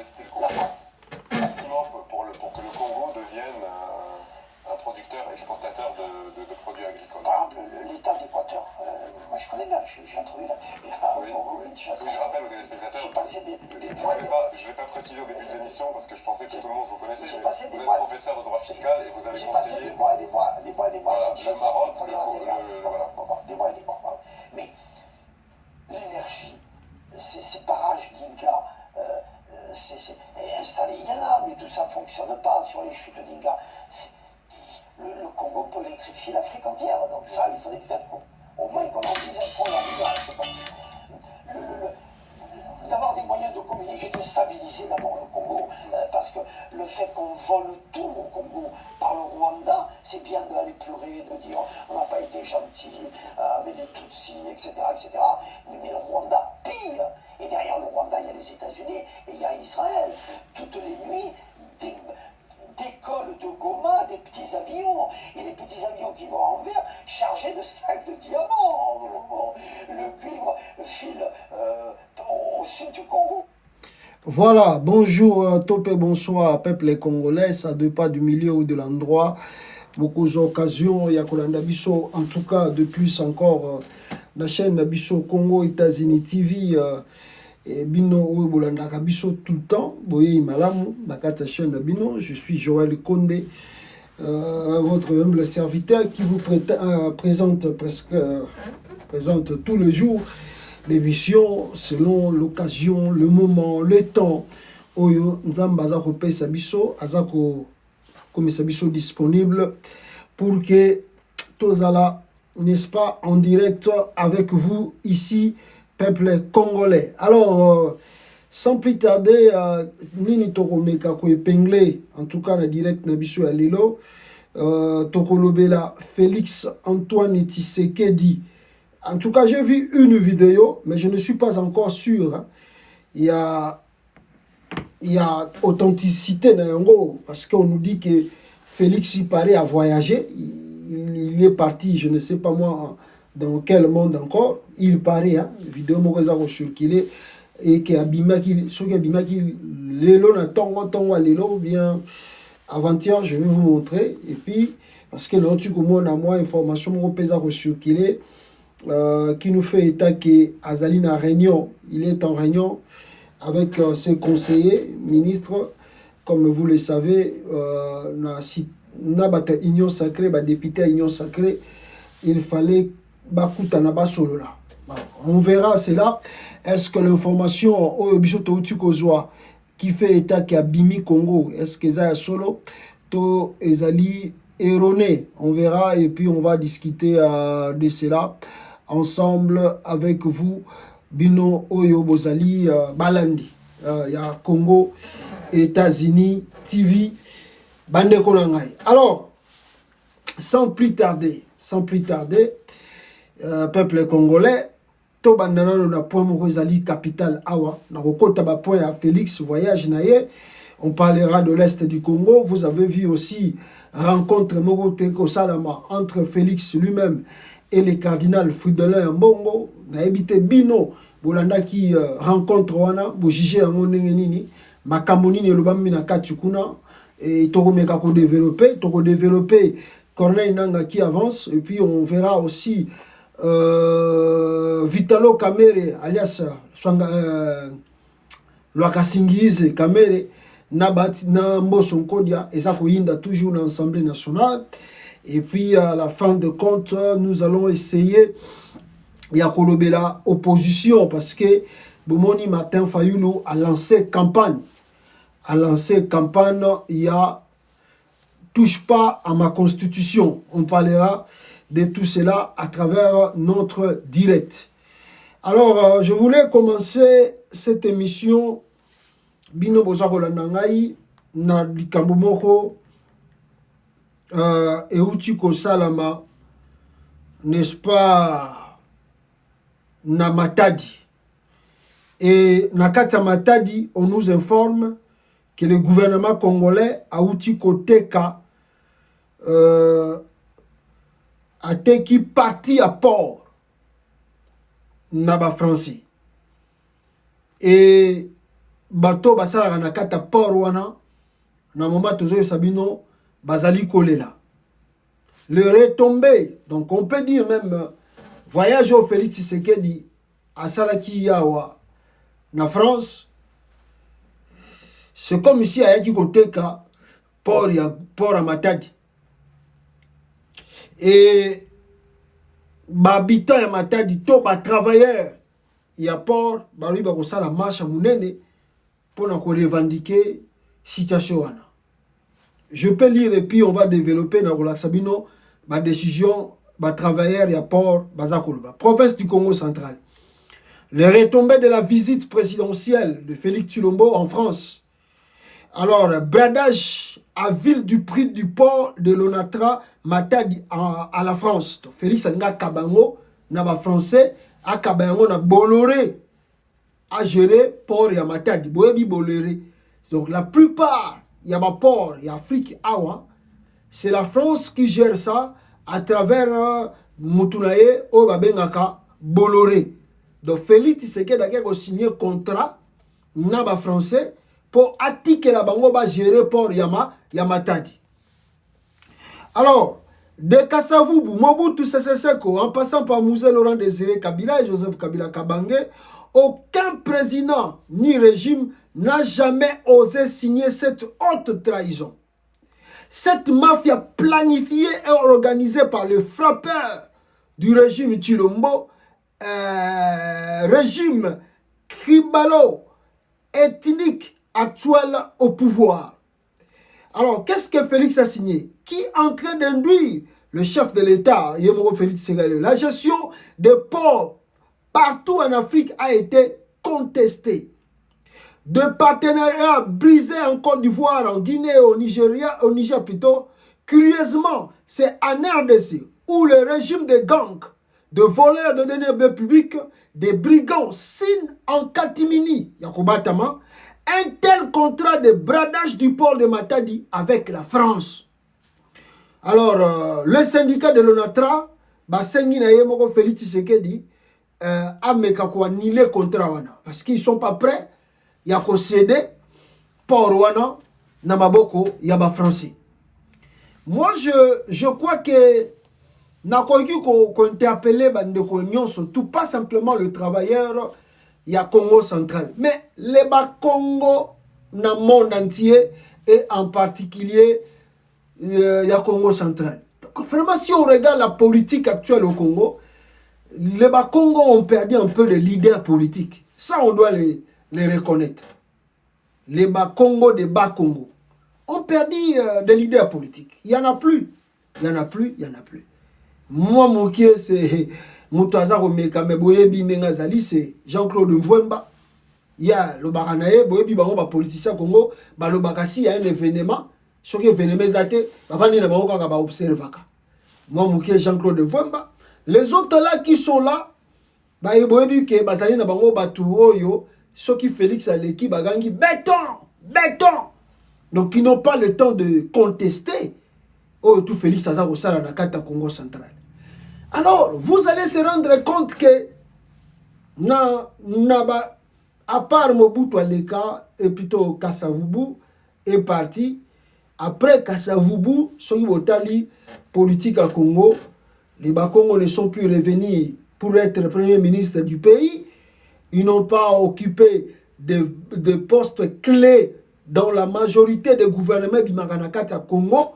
avez cité le Congo. Qu'est-ce qui manque pour que le Congo devienne un producteur exportateur de produits agricoles? Par exemple, l'État d'Équateur, moi je connais bien, j'ai introduit la TVA au Congo. Oui, je rappelle aux téléspectateurs, j'ai passé des je ne l'ai pas précisé au début de l'émission parce que je pensais que tout le monde vous connaissait. Vous êtes professeur de droit fiscal et vous avez conseillé... J'ai passé des mois et des mois, voilà, le Maroc, des mois et des mois. Voilà. Mais l'énergie, ces barrages d'Inga, c'est installé, il y en a, mais tout ça ne fonctionne pas sur les chutes d'Inga. Le Congo peut électrifier l'Afrique entière, donc ça, il faudrait peut-être au moins qu'on en dise un point d'avoir des moyens de communiquer et de stabiliser d'abord le Congo, parce que le fait qu'on vole tout au Congo par le Rwanda, c'est bien d'aller pleurer, de dire on n'a pas été gentil avec les Tutsis, etc., etc. Mais le Rwanda pire. Et derrière le Rwanda, il y a les États-Unis et il y a Israël. Toutes les nuits, des cols de Goma, des petits avions, et les petits avions qui vont envers, chargés de sacs de diamants. Le cuivre file au sud du Congo. Voilà, bonjour, topé, bonsoir, peuple congolais, à 2 pas du milieu ou de l'endroit. Beaucoup d'occasions, il y a Bisso, en tout cas, depuis encore, la chaîne Nabiso Congo, États-Unis TV, et Bino Ouebolandaka Biso tout le temps. Boye Malamu, Bakata chaîne Bino, je suis Joël Condé, votre humble serviteur qui vous présente tous les jours l'émission selon l'occasion, le moment, le temps. Oyo Nzamba Azako Pesa Biso, Azako comme Biso disponible pour que Tozala, n'est-ce pas, en direct avec vous ici, peuple congolais. Alors, sans plus tarder, Nini Tokomeka ko épinglé, en tout cas, le direct Nabiso à Lilo, Tokolobela Félix Antoine Tshisekedi. En tout cas, j'ai vu une vidéo, mais je ne suis pas encore sûr. Hein. Il y a authenticité parce qu'on nous dit que Félix il paraît à voyager. Il est parti, je ne sais pas moi dans quel monde encore. Il paraît, hein, vidéo mokoza ko circuler et que abimaki lelo na tongo lelo bien avant-hier je vais vous montrer et puis parce que là tu comment na moi information moko pesa ko circuler qui nous fait état que Azali na réunion, il est en réunion avec ses conseillers ministres comme vous le savez na bata union sacrée, député à union sacrée, il fallait bakutana basolo là. On verra cela. Est-ce que l'information qui fait état qui a Bimi Congo, est-ce que ça solo to ezali erroné? On verra et puis on va discuter de cela ensemble avec vous. Bino Oyo Bozali Balandi, ya Congo, États-Unis TV. Bande Kolangai. Alors, sans plus tarder, peuple congolais, to bandana na point Mokozali capitale awa, na kokota ba point à Félix voyage naye. On parlera de l'est du Congo. Vous avez vu aussi rencontre Mogote Kosalama entre Félix lui-même et le cardinal Fridolin Mbongo. Na ebité Bino Bolanda qui rencontre wana, bo jige yango ndenge nini, makambo nini lobambi na kati kuna. Et Tokomeka ko développer Corneille Nanga qui avance et puis on verra aussi Vitalo Kamere alias Lwakasingize Kamere na Mboso Nkodia et ça koyinda toujours dans l'Assemblée nationale et puis à la fin de compte nous allons essayer ya kolobela opposition parce que Bomoni Martin Fayulu a lancé campagne. Il y a touche pas à ma constitution. On parlera de tout cela à travers notre direct. Alors, je voulais commencer cette émission Bino Bozako Landangai na likambo moko euti ko salama, n'est-ce pas, na Matadi. Et na kata Matadi, on nous informe que le gouvernement congolais a outil côté ka a qui parti à port naba français et bato basala na kata port wana na moment tozo sabino bazali kolela. Le retombé, donc on peut dire même voyage au Félix Tshisekedi à Salaki Yawa na France, c'est comme ici à Yaki Koteka port à Matadi. Et habitant ya Matadi to ba travailleur ya port ba lui ba ko sala marche munene pour na ko revendiquer situation wana. Je peux lire et puis on va développer dans la Sabino ma décision ba travailleur ya port bazakoloba. Province du Congo central. Les retombées de la visite présidentielle de Félix Tshilombo en France. Alors, bradage à ville du prix du port de l'Onatra Matadi à la France. Donc, Félix Alinga Kabango, n'a français, à Kabango, n'a Bolloré, à gérer port et Matadi. Boyebi Bolloré. Donc, la plupart, il y a ma port, il y a Afrique, Awa. C'est la France qui gère ça à travers Moutunaye, Obabengaka, Bolloré. Donc, Félix Tshisekedi a signé un contrat, n'a pas français, pour attiquer la bango ba gérer port Yamatadi. Alors, de Kassavubu, Mobutu Sese Seko, en passant par Mouzé Laurent Désiré Kabila et Joseph Kabila Kabange, aucun président ni régime n'a jamais osé signer cette haute trahison. Cette mafia planifiée et organisée par les frappeurs du régime Tshilombo, régime tribalo ethnique actuel au pouvoir. Alors, qu'est-ce que Félix a signé? Qui est en train d'induire le chef de l'État, Yemoro Félix Tshisekedi? La gestion des ports partout en Afrique a été contestée. De partenariats brisés en Côte d'Ivoire, en Guinée, au Niger plutôt. Curieusement, c'est en RDC où le régime des gangs, de voleurs de deniers publics, des brigands signent en catimini, Yakubatama, un tel contrat de bradage du port de Matadi avec la France. Alors, le syndicat de l'ONATRA, Félix Tshisekedi, a annulé le contrat parce qu'ils ne sont pas prêts. Il y a cédé port wana namaboko yaba français. Moi, je crois que nakoki ko interpeller bandeko nyonso, tout pas simplement le travailleur il y a Congo central, mais les Congo dans le monde entier et en particulier il y a Congo central. Donc, vraiment, si on regarde la politique actuelle au Congo, les Congo ont perdu un peu de leaders politiques. Ça, on doit les reconnaître. Les Congo des Congo ont perdu des leaders politiques. Il n'y en a plus. Il n'y en a plus, il n'y en a plus. Moi, mon qui c'est Moutaza Romeka, mais Boyebi Mengazali, c'est Jean-Claude Mvouemba. Il y a le Baranae, Boyebi Bango, politicien Congo, le Bakassi, il y a un événement. Ce qui est événement, c'est observer. Moi, mon qui est Jean-Claude Mvouemba. Les autres là qui sont là, Boyebi qui est Bazali Nabango, Batouoyo, ceux qui Félix Aleki, Bagangi, béton. Donc, ils n'ont pas le temps de contester. Oh, tout Félix Azar Osala Nakata Congo central. Alors, vous allez se rendre compte que à part Mobutu Aleka et plutôt Kassavubu est parti. Après Kassavubu, son Botali politique à Congo, les Bakongo ne sont plus revenus pour être premier ministre du pays. Ils n'ont pas occupé de postes clés dans la majorité des gouvernements du Maganakata Congo.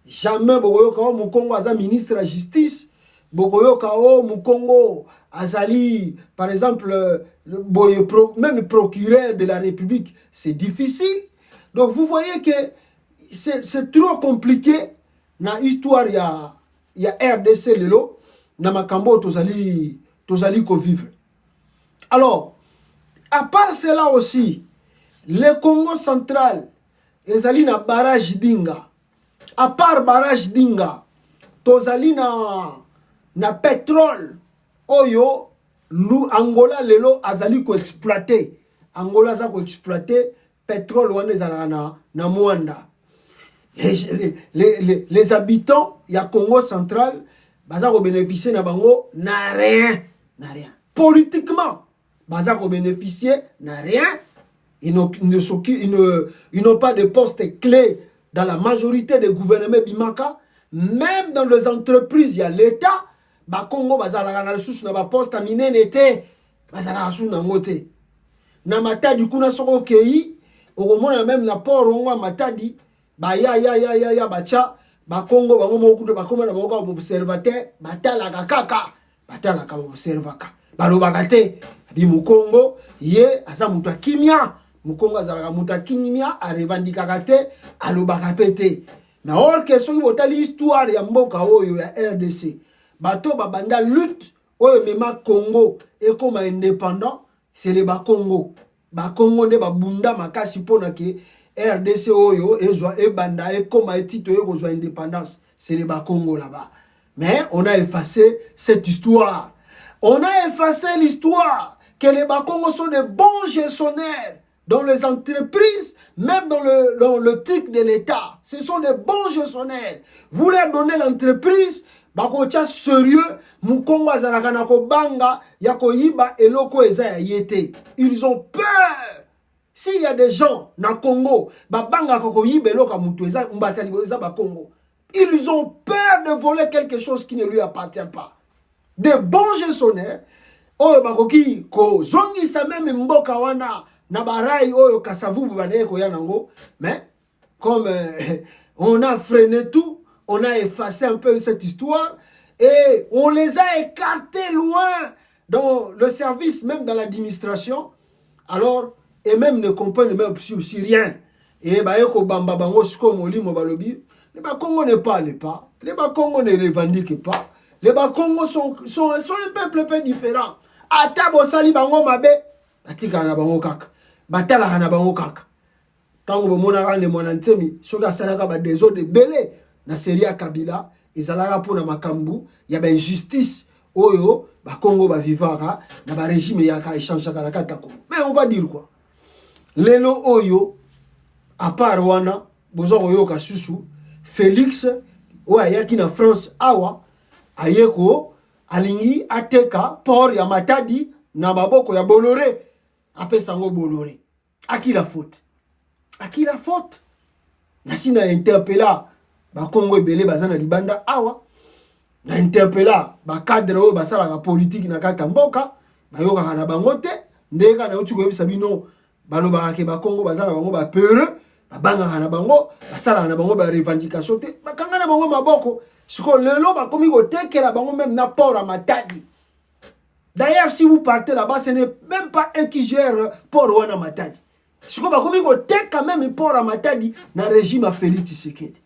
Jamais Bogoyoka Mukongo Aza ministre de la justice. Bogoyoka Mukongo Azali, par exemple, même procureur de la République, c'est difficile. Donc vous voyez que c'est trop compliqué. Dans l'histoire, il y a RDC Lelo, dans Makambo, Tozali vivre. Alors, à part cela aussi, le Congo central, les ali na barrage Dinga. À part barrage Dinga, tozali na pétrole oyo Angola lelo azali ko exploiter. Angola za ko exploiter pétrole wana ezala na Mwanda. Les habitants ya Congo central baza ko bénéficier na bango na rien. Politiquement, baza ko bénéficier na rien. Ils n'ont pas de poste clé dans la majorité des gouvernements Bimaka. Même dans les entreprises, il y a l'État. Ba Congo bazalaka na lisusu na ba poste minene te. Bazalaka su na ngote. Na Matadi kuna soko kei. Okomona même na port ngwa Matadi. Ba ya bacha. Ba Congo bango mokuto bakoma na boka observateur. Batalaka kaka. Batalaka observaka. Balobaka te. Bi Mukongo ye aza mutu kimia. Mukongo azalaka mutu kimia a revendikaka te. Alobaka pete. Na or que soki botali histoire ya mboka oyo ya RDC. Bato babanda lutte oyo mema Congo ekoma indépendant, c'est le Bakongo. Bakongo nde babunda makasi pona ke RDC oyo ezwa ebanda ekoma etito oyo kozwa indépendance, c'est le Bakongo là-bas. Mais on a effacé cette histoire. On a effacé l'histoire que les Bakongo sont de bons gestionnaires dans les entreprises, même dans le truc de l'État. Ce sont des bons gestionnaires. Vous leur donnez l'entreprise, bakocha sérieux, Mukongo azalaka ko banga, yako yiba eloko eza ya yete. Ils ont peur. S'il y a des gens na Congo, babanga ko yiba eloko mutu eza mbatali eza ba Congo. Ils ont peur de voler quelque chose qui ne lui appartient pas. Des bons gestionnaires, oyo bakoki ko zongisa même mboka wana na barai oyo kasavubu banaye ko yanango, mais comme on a freiné tout, on a effacé un peu cette histoire et on les a écartés loin dans le service, même dans l'administration. Alors, et même ne comprennent même aussi rien. Et bayeko bamba bango siko molimo balobi, les Bakongo ne parlent pas, les Bakongo ne revendiquent pas. Les Bakongo sont un peuple peu différent. Atabo sali bango mabe, batika na bango kaka. Batala na bango kaka. Tango bomona rande monantemi, soka salaka ba deso de belé na série ya Kabila, ezalaka pona makambu, ya ba injustice oyo ba Congo ba vivara na ba régime ya ka échange kala kata Congo. Mais on va dire quoi? Lelo oyo à part wana, bozo oyo ka susu, Félix o ayaki na France awa ayeko alingi ateka port ya Matadi na baboko ya Bolloré. Après sango Bolloré. À qui la faute? À qui la faute? Nasi na interpella ba Congo ebele bazana libanda awa. Na interpella ba cadre o basala la politique na kata mboka, ba yoka na bango te, ndeka na uti ko yebisa bino baloba ke ba Congo bazana bango ba peureux, ba banga na bango, basala na bango ba revendication te, ba kanga na bango maboko. Siko lelo ba komi ko tekela bango même na port à Matadi. D'ailleurs, si vous partez là-bas, ce n'est même pas eux qui gèrent Port Wana Matadi. Si vous avez quand même Port à Matadi, dans le régime à Félix Tshisekedi.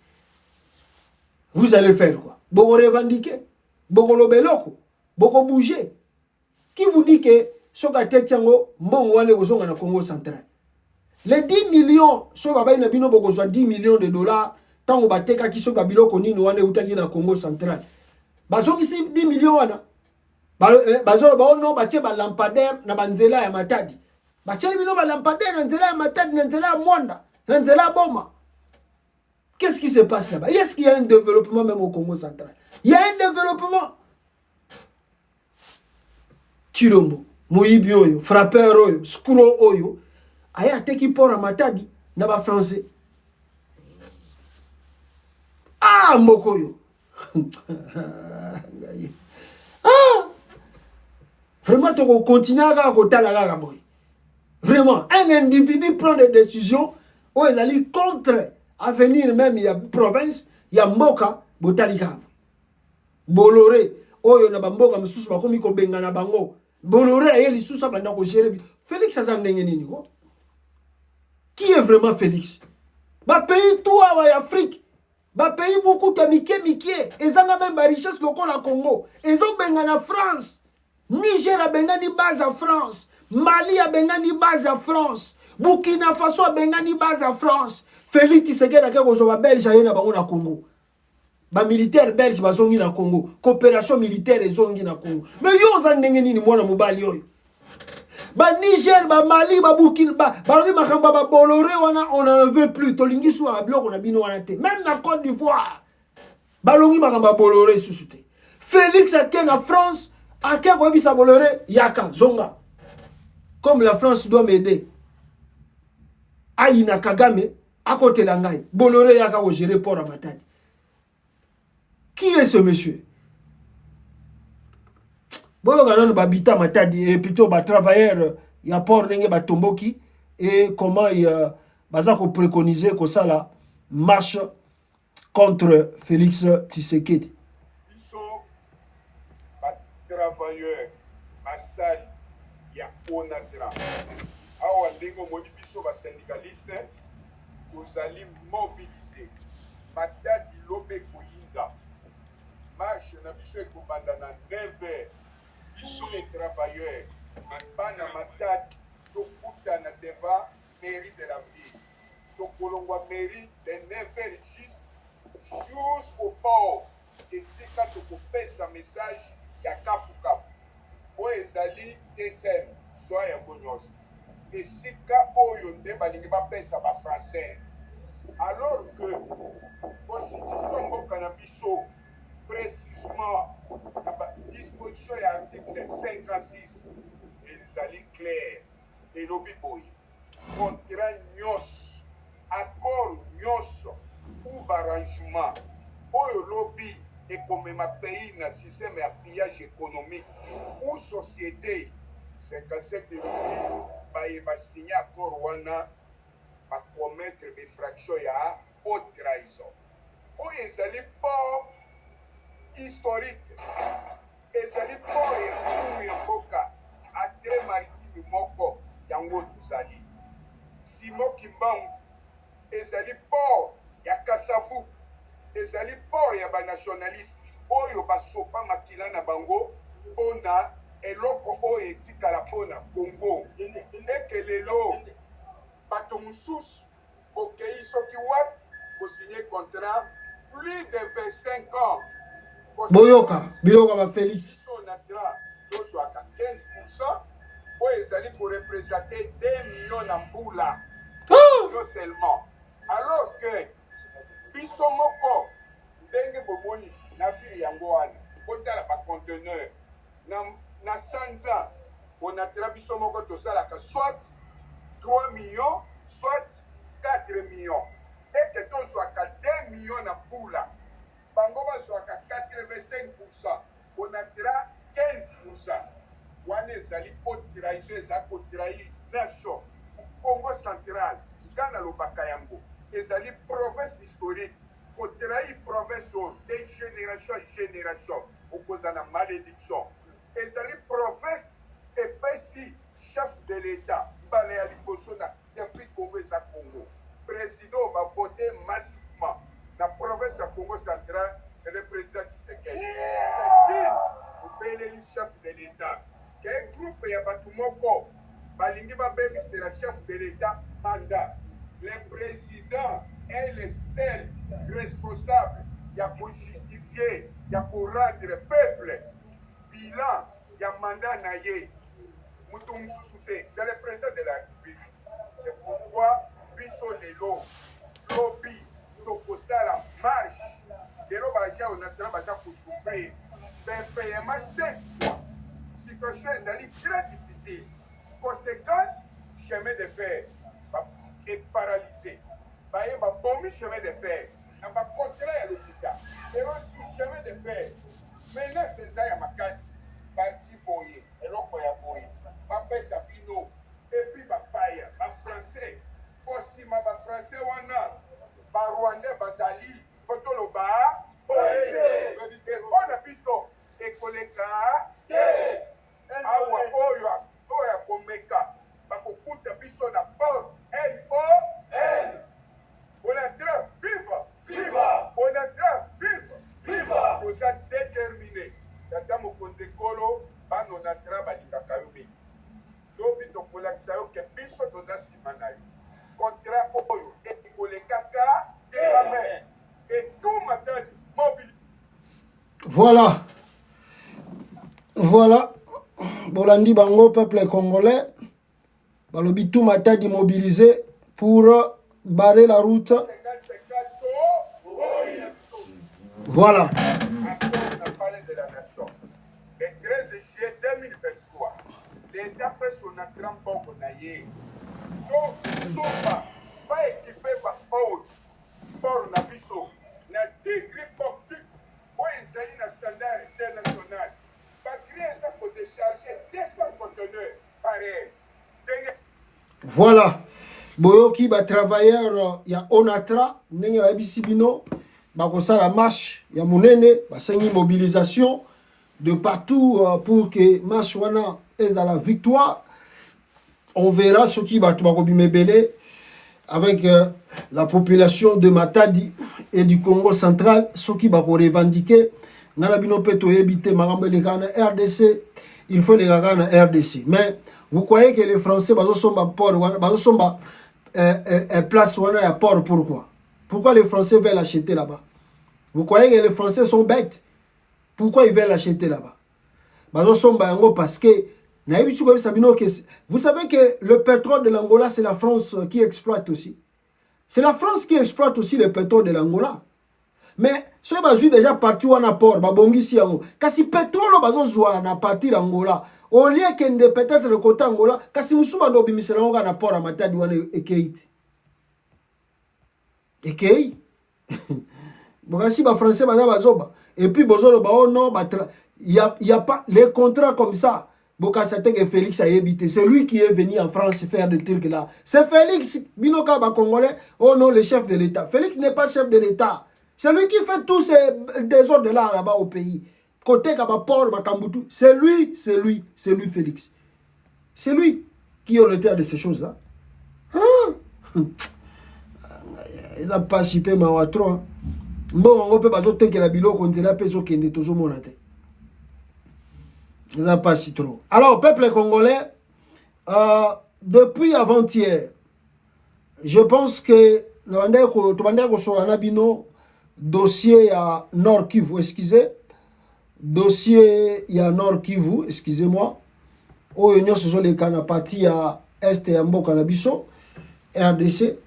Vous allez faire quoi? Vous revendiquer? Vous lobeloko? Vous bouger? Qui vous dit que ce que vous avez fait Congo central? Les 10 millions, ce que vous avez fait 10 millions de dollars, tant que vous avez fait ce que vous avez fait dans Congo central. Vous avez fait 10 millions. Bazolo ba ono bache ba lampadaire na banzela ya Matadi. Bache bino ba lampadaire na nzela ya Matadi, na nzela ya Mwanda, na nzela ya Boma. Qu'est-ce qui se passe là-bas? Est-ce qu'il y a un développement même au Congo central? Il y a un développement. Chilombo, Moyibi oyo, frappeur oyo, skuro oyo, aya teki pora Matadi na ba français. Ah mbokoyo. Vraiment, tu continues à continuer. Vraiment, un individu prend des décisions où ils allaient contre l'avenir même, il y a province, il y a Mboka, Botalika. Bolloré, Oyo na Bamboka, Moussous, Bakomiko Benga na Bango. Bolloré, il y a sous ça, Félix Azandengenini. Qui est vraiment Félix? Ba pays tout en Afrique. Ba pays beaucoup de Miké. Ils ont même la richesse locale au Congo. Ils ont Benga na France. Niger a bengani base à France. Mali a bengani base à France. Burkina Faso a bengani base à France. Félix Tshisekedi a kozwa belge na bango na Congo. Ba militaire belge bazongi na Congo. Coopération militaire ezongi na Congo. Mais yo za ndenge nini mwana mobali oyo? Ba Niger, ba Mali, ba Burkina, ba makamba ba Bolloré wana on n'en veut plus. Tolingi so a bloc on a bino wana te. Même na Côte d'Ivoire. Ba longi makamba Bolloré susute. Félix a ken na France. À quel point ça Bolloré, Yaka, Zonga. Comme la France doit m'aider. ai na Kagame à côté la ngai Bolloré yaka ko gérer port à Matadi. Qui est ce monsieur? Boyo ganon babita Matadi et plutôt ba travailleur ya port nenge ba tomboki et comment il baza ko préconiser ko ça la marche contre Félix Tshisekedi. Ils sont travailleurs, basali, ya onatra. Awa ndenge moni biso ba syndicaliste, vous allez mobiliser. Matadi lobe koyinda. Marche na biso ekobanda na 9h. Biso les travailleurs, bana Matadi, tokutana devant mairie de la ville. Tokolongwa mairie de 9h jusqu'au port. Et c'est quand tu peux ce message, il y a Kafu Kafu. Pour les alliés, TSM, soit un bonus. Et c'est quand on a ça français. Alors que la Constitution du cannabis, précisément, la disposition et article 56, les alliés clairs et l'obiboy. Contrat Nyos, accord Nyos, ou arrangement. Oyo lobby et comme ma pays na système de pillage économique ou société 57 lobby va signer accord wana va commettre des fractions ya haute trahison. Oyo ezali pas historique. Ezali pas ya mboka atre maritime moko yango tuzali. Simo Kimbangu ezali pas ya Kasavu. Ezali port ya ba nationaliste oyo basopa makila na bango pona eloko oyo etikala pona Congo eke lelo bato mosusu okei soki wat kosigner contrat plus de 25 ans Boyoka biloko ba Félix sonatra tozwaka 15% oyo ezali korepresente 2 millions na mbula non seulement alors que biso moko ndenge bomoni na ville yango wana otala ba conteneur na sanza onatela biso moko tosalaka soit 3 millions soit 4 millions ete tozwaka 2 millions na mbula bango bazwaka 85%, onatela 15%. Wana ezali otrahison eza kotrahi nation Congo central kana lobaka yango ezali province historique kotrahi province de génération en génération okoza na malédiction ezali province epesi chef de l'état mbala ya liboso na depuis Congo eza Congo président va voter massivement na province ya Congo central c'est le président Tshisekedi c'est-à-dire obeleli chef de l'état quel groupe ya bato moko balingi babebisela chef de l'état mandat. Le président est le seul responsable. Il y a pour justifier, il y a pour rendre le peuple bilan, il y a mandat naïe. C'est le président de la République. C'est pourquoi Bisso Lelo, lobby, Tokosala, marche. Les robages, on a travaillé pour souffrir. Mais paiement 5 mois. Situation est très difficile. Conséquence, chemin de fer est paralysé. Baye ba bombi chemin de fer. Na ba contraire l'hôpital. Et on sur chemin de fer. Maintenant c'est ça ya makasi. Parti boye, eloko ya boye. Ba pesa bino et puis ba paya, ba français. Aussi ma ba français wana. Ba rwandais bazali photo lo ba. On a biso ekoleka. Awa oya komeka. Bakokuta biso na port L-O-L. On a très viva. Viva. On a très viva. Viva. Nous sommes déterminés. Tata mokonze kolo bano na traba likakayomi. Lobi to kolakisa yo ke biso toza simana yo. Contrat oyo ekolekaka terame. Et tout matadi mobile. Voilà. Voilà. Bolandi bango peuple congolais. Balobi tout matadi mobilisé pour barrer la route. Voilà. On a parlé de la nation. Le 13 juillet 2023, l'État peut son entrant bon naïe. Donc, sopa, Voilà. Boyoki ba travailleur ya Onatra ndenge ba bisibino ba kosa la marche ya munene ba sengi mobilisation de partout pour que marche wana eza la victoire. On verra ce qui va mebele avec la population de Matadi et du Congo central, ce qui va revendiquer Nalabino Peto éviter Marambe les RDC, il faut les gagner RDC. Mais vous croyez que les Français sont place wana ya port, pourquoi? Pourquoi les Français veulent acheter là-bas? Vous croyez que les Français sont bêtes? Pourquoi ils veulent acheter là-bas? Parce que vous savez que le pétrole de l'Angola, c'est la France qui exploite aussi. C'est la France qui exploite aussi le pétrole de l'Angola. Mais ce qui est déjà parti en apport, car si le pétrole est parti d'Angola, au lieu qu'il ne peut-être le côté Angola, car si nous sommes en apport à Matadi et Keït. Et Keït. Si les Français et puis il n'y a pas les contrats comme ça. Que Félix a évité. C'est lui qui est venu en France faire des trucs là. C'est Félix, Binoka Congolais. Oh non, le chef de l'État. Félix n'est pas chef de l'État. C'est lui qui fait tous ces désordres là-bas au pays. Côté Kabapor, Bakambutu. C'est lui, Félix. C'est lui qui est le terre de ces choses-là. Il n'a pas chipé ma watron. Bon, on peut pas sauter que la bilo qu'on la peso qui est toujours monate. Ils n'ont pas si trop. Alors, peuple congolais, depuis avant-hier, je pense que dossier à Nord Kivu, excusez-moi, où il y a les canapati à Est et à Mboka Nabiso, RDC,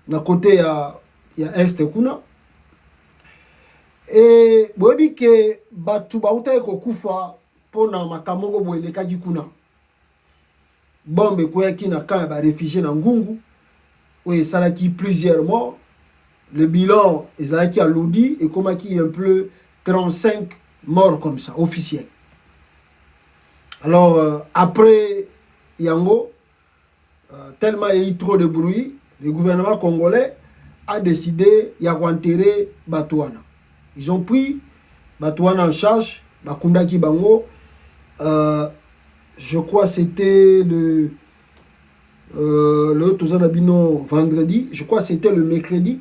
na côté à Est Kuna. Et, vous voyez que Batu Baouta Kokufa, pour na makamongo boeleka kuna bombe koyaki na camp ba réfugiés na Ngungu où salaki plusieurs morts, le bilan ezalaki alourdi et comme qui un peu 35 morts comme ça officiels. Alors après Yango tellement il y a eu trop de bruit, le gouvernement congolais a décidé ya enterrer Batouana. Ils ont pris Batouana en charge, bakundaki bango. Je crois c'était le vendredi, je crois c'était le mercredi,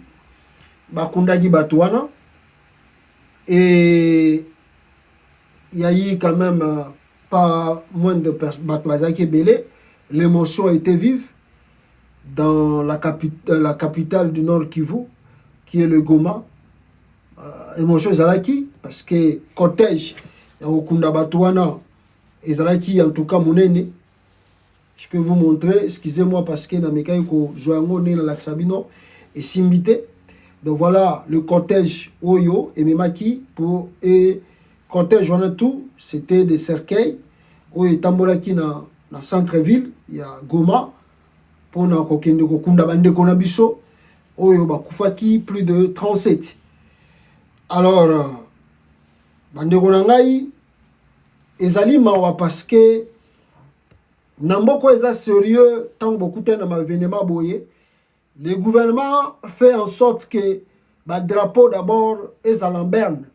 Bakundagi Batouana, et il y a eu quand même pas moins de personnes qui belé. L'émotion était vive dans la capitale du Nord Kivu, qui est le Goma. Émotion Zalaki, parce que cortège Okunda Batouana et Zalaki en tout cas monene. Je peux vous montrer, excusez-moi parce que dans mes cas Joango né dans l'Axabino et Simbité. Donc voilà le cortège Oyo et Memaki pour et cortège on a tout, c'était des cercueils. Oyo Tambolaki dans la centre-ville, il y a Goma pour na kokende kokunda bande konabiso Oyo bakufaki plus de 37. Alors bande konangai ezali mawa parce que Namboko est sérieux tant beaucoup de événement boye. Le gouvernement fait en sorte que le drapeau d'abord est à l'amberne.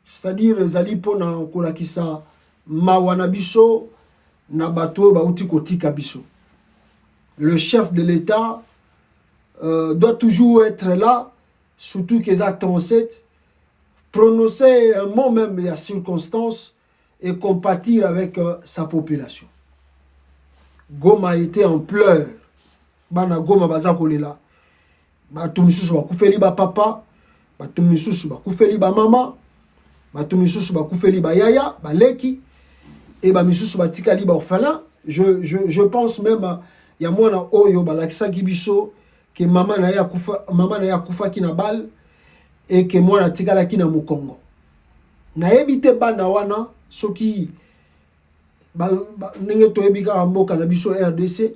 C'est-à-dire les ali pona kolakisa mawana biso na bato bauti kotika biso. Le chef de l'État doit toujours être là, surtout qu'ils a 37, prononcer un mot même de la circonstance et compatir avec sa population. Goma était en pleurs. Bana Goma baza kolela. Batu misusu bakufeli ba papa, batu misusu bakufeli ba mama, batu misusu bakufeli ba yaya, ba leki et ba misusu batikali ba orphelin. Je pense même ya mwana oyo balakisa kibiso que maman na ya kufa ki na bal et que mwana tikala ki na mukongo. Na ebite bana wana soki ndenge toyebika mboka na biso RDC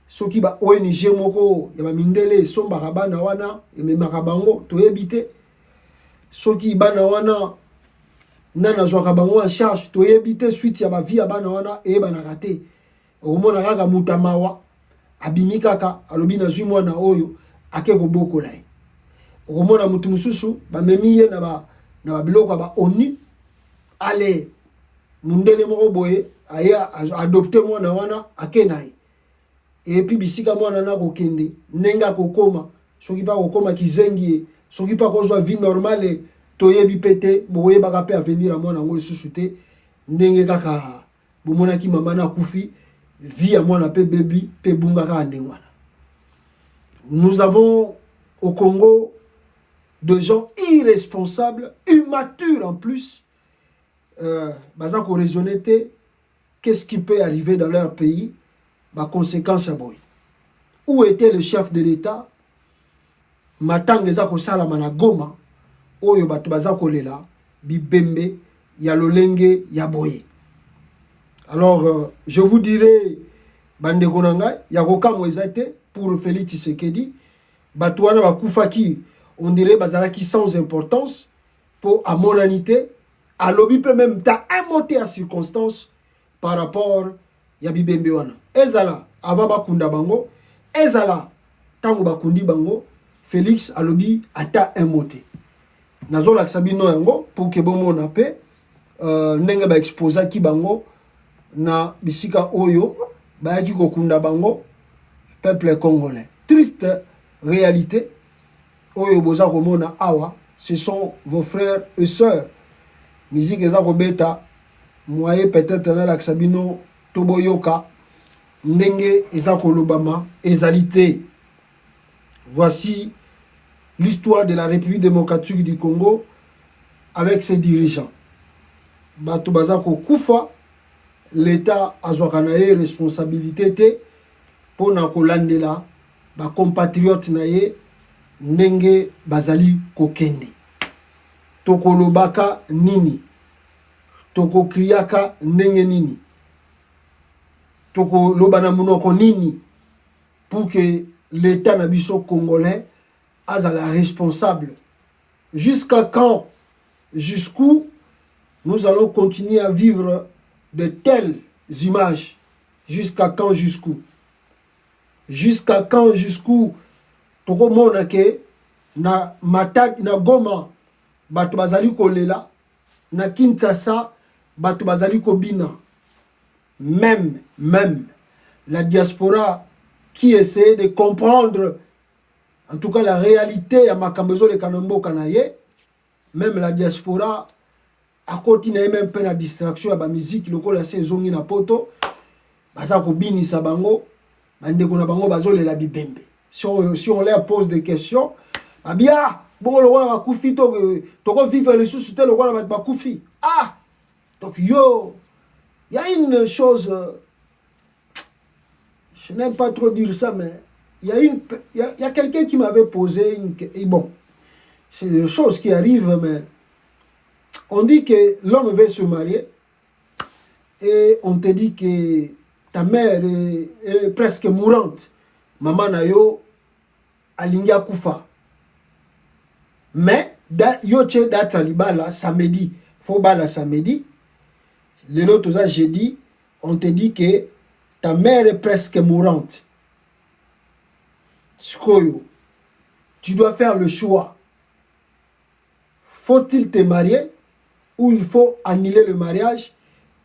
soki ba ONG moko ya ba mindele sombaka bana wana ememaka bango toyebite soki bana wana nana zwaka bango en charge toyebite suite ya ba vie ya bana wana e bana raté omona kaka mutamawa abimi kaka alobi nazwi mwana oyo ake kobokola ye. Okomona mutu mususu bamemi ye na ba biloko ba ONU ale mundele moko boye aye adopter mwana wana ake na ye. Et puis bisika mwana na kokende nenga kokoma soki pa kokoma kizengi soki pa kozwa vie normale toyebi pete boye baka pe avenir à mwana ngoli susute ndenge kaka bomona ki mama na kufi vie à mwana pe baby pe bunga ka ndengwana. Nous avons au Congo de gens irresponsables, immatures en plus, baza ko raisonner te qu'est-ce qui peut arriver dans leur pays. Ma conséquence à boy. Où était le chef de l'État? Matangeza ko sala mana Goma, oyo batu baza kolela, bibembe, ya lolenge, ya boye. Alors, je vous dirai, bande konanga, ya koka moezate pour Félix Tshisekedi, batu wana bakufaki, on dirait bazalaki sans importance, pour à monanité, à lobby peut même ta un moté à circonstance par rapport ya bibembe wana. Ezala ava bakunda bango, ezala tango bakundi bango, Félix alobi ata un moté. Nazo la sabino yango pour que bomo na pe ndenge ba exposa ki bango na bisika oyo ba yaki kokunda bango peuple congolais. Triste réalité oyo boza komona awa, ce sont vos frères et sœurs. Musique eza kobeta moye peut-être na la sabino toboyoka ndenge eza kolobama ezalité. Voici l'histoire de la République démocratique du Congo avec ses dirigeants. Bato bazako kufa, l'État azwaka na ye responsabilité te pour na kolandela ba compatriote na ye ndenge bazali kokende. Tokolobaka nini? Tokokriaka ndenge nini? Toko lobana munoko nini pour que l'État nabiso congolais a la responsable. Jusqu'à quand? Jusqu'où nous allons continuer à vivre de telles images? Jusqu'à quand? Jusqu'où? Jusqu'à quand? Jusqu'où? Toko monake na Matadi na Goma batu bazali kolela, na Kinshasa batu bazali kobina. Même la diaspora qui essaie de comprendre, en tout cas la réalité à Makambezo de Kanombo Kanaye, même la diaspora a continué même peu la distraction à la musique, le la saison na poto, baza ko bini sa bango, bande ko na bango bazole la bibembe. Si on leur pose des questions, ah bien, bon le roi va koufi to vivre le sous le roi va koufi. Ah, donc yo. Il y a une chose, je n'aime pas trop dire ça, mais il y a quelqu'un qui m'avait posé une... Et bon, c'est des choses qui arrivent, mais on dit que l'homme veut se marier et on te dit que ta mère est presque mourante. Maman Nayo, Alinga Koufa. Mais, yo tche data libala samedi, faut bala samedi. Le lot j'ai dit, on te dit que ta mère est presque mourante. Tu dois faire le choix. Faut-il te marier ou il faut annuler le mariage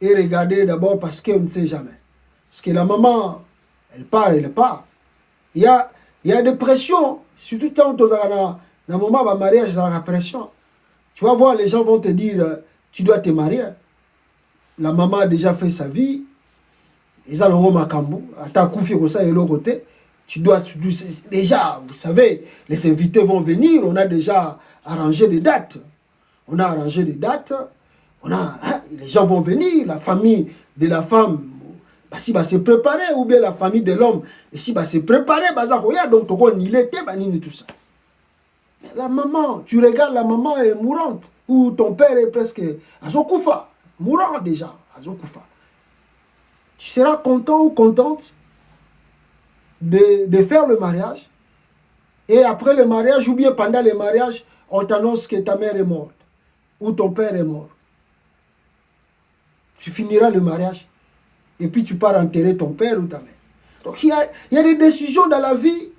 et regarder d'abord parce qu'on ne sait jamais. Parce que la maman, elle part. Il y a des pressions, surtout quand tu as un moment de mariage, il y a la pression. Tu vas voir, les gens vont te dire, tu dois te marier. La maman a déjà fait sa vie. Ils ont makambo. Attends, koufi comme ça et l'autre côté. Tu dois déjà, vous savez, les invités vont venir. On a déjà arrangé des dates. Les gens vont venir. La famille de la femme, bah, si va se préparer, ou bien la famille de l'homme, et si va se préparer, bah ça donc il était banni tout ça. Mais la maman, tu regardes, la maman est mourante, ou ton père est presque Azokoufa. Mourant déjà, Azokoufa. Tu seras content ou contente de faire le mariage. Et après le mariage, ou bien pendant le mariage, on t'annonce que ta mère est morte. Ou ton père est mort. Tu finiras le mariage. Et puis tu pars enterrer ton père ou ta mère. Donc il y a des décisions dans la vie.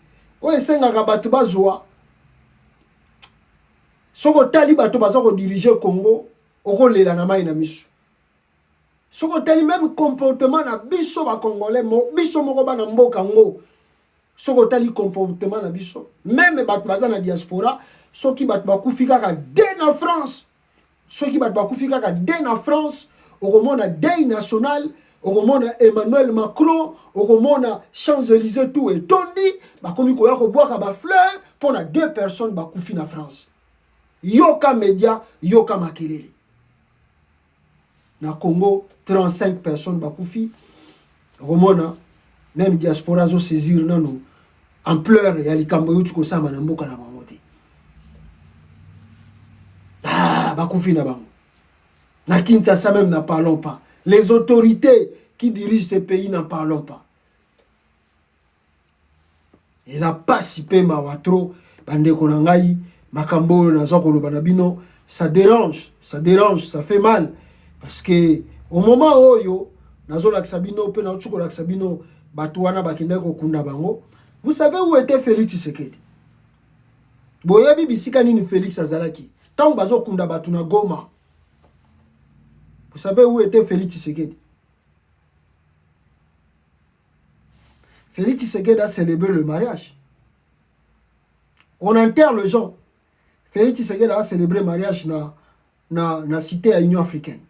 Ouais, c'est un rabat bazoa. Soko tali bato bazako diriger Congo, oko lela na mai na misu. Soko tali même comportement na biso ba congolais mo biso moko ba na mboka ngo. Soko tali comportement na biso, même bato baza na diaspora, soki bato bakufika ka dès na France. Soki bato bakufika ka dès na France, okomona deuil national, okomona Emmanuel Macron, okomona Champs-Élysées tout et tondi, bakomi koya ko boire ba fleur pour na 2 personnes bakufi na France. Yoka média, yoka makelele. Na Congo, 35 personnes bakufi. Romona, même diaspora zo saisir nano ampleur ya likambo yo tuko sama na mboka na bango te. Ah, bakufi na bango. Na Kinshasa même n'en parlons pas. Les autorités qui dirigent ces pays n'en parlons pas. Ils n'ont pas sipé mawatro bande konangai makambo na zoko lo banabino, ça dérange, ça fait mal parce que au moment oyo nazo laksabino pe na tsuko laksabino batuana bakinde ko kunda bango. Vous savez où était Félix Tshisekedi? Boyebi bisika nini Félix azalaki? Tant bazo kunda batuna Goma. Vous savez où était Félix Tshisekedi? Félix Tshisekedi a célébré le mariage. On enterre les gens. Félix Tshisekedi a célébré le mariage na cité à l'Union africaine.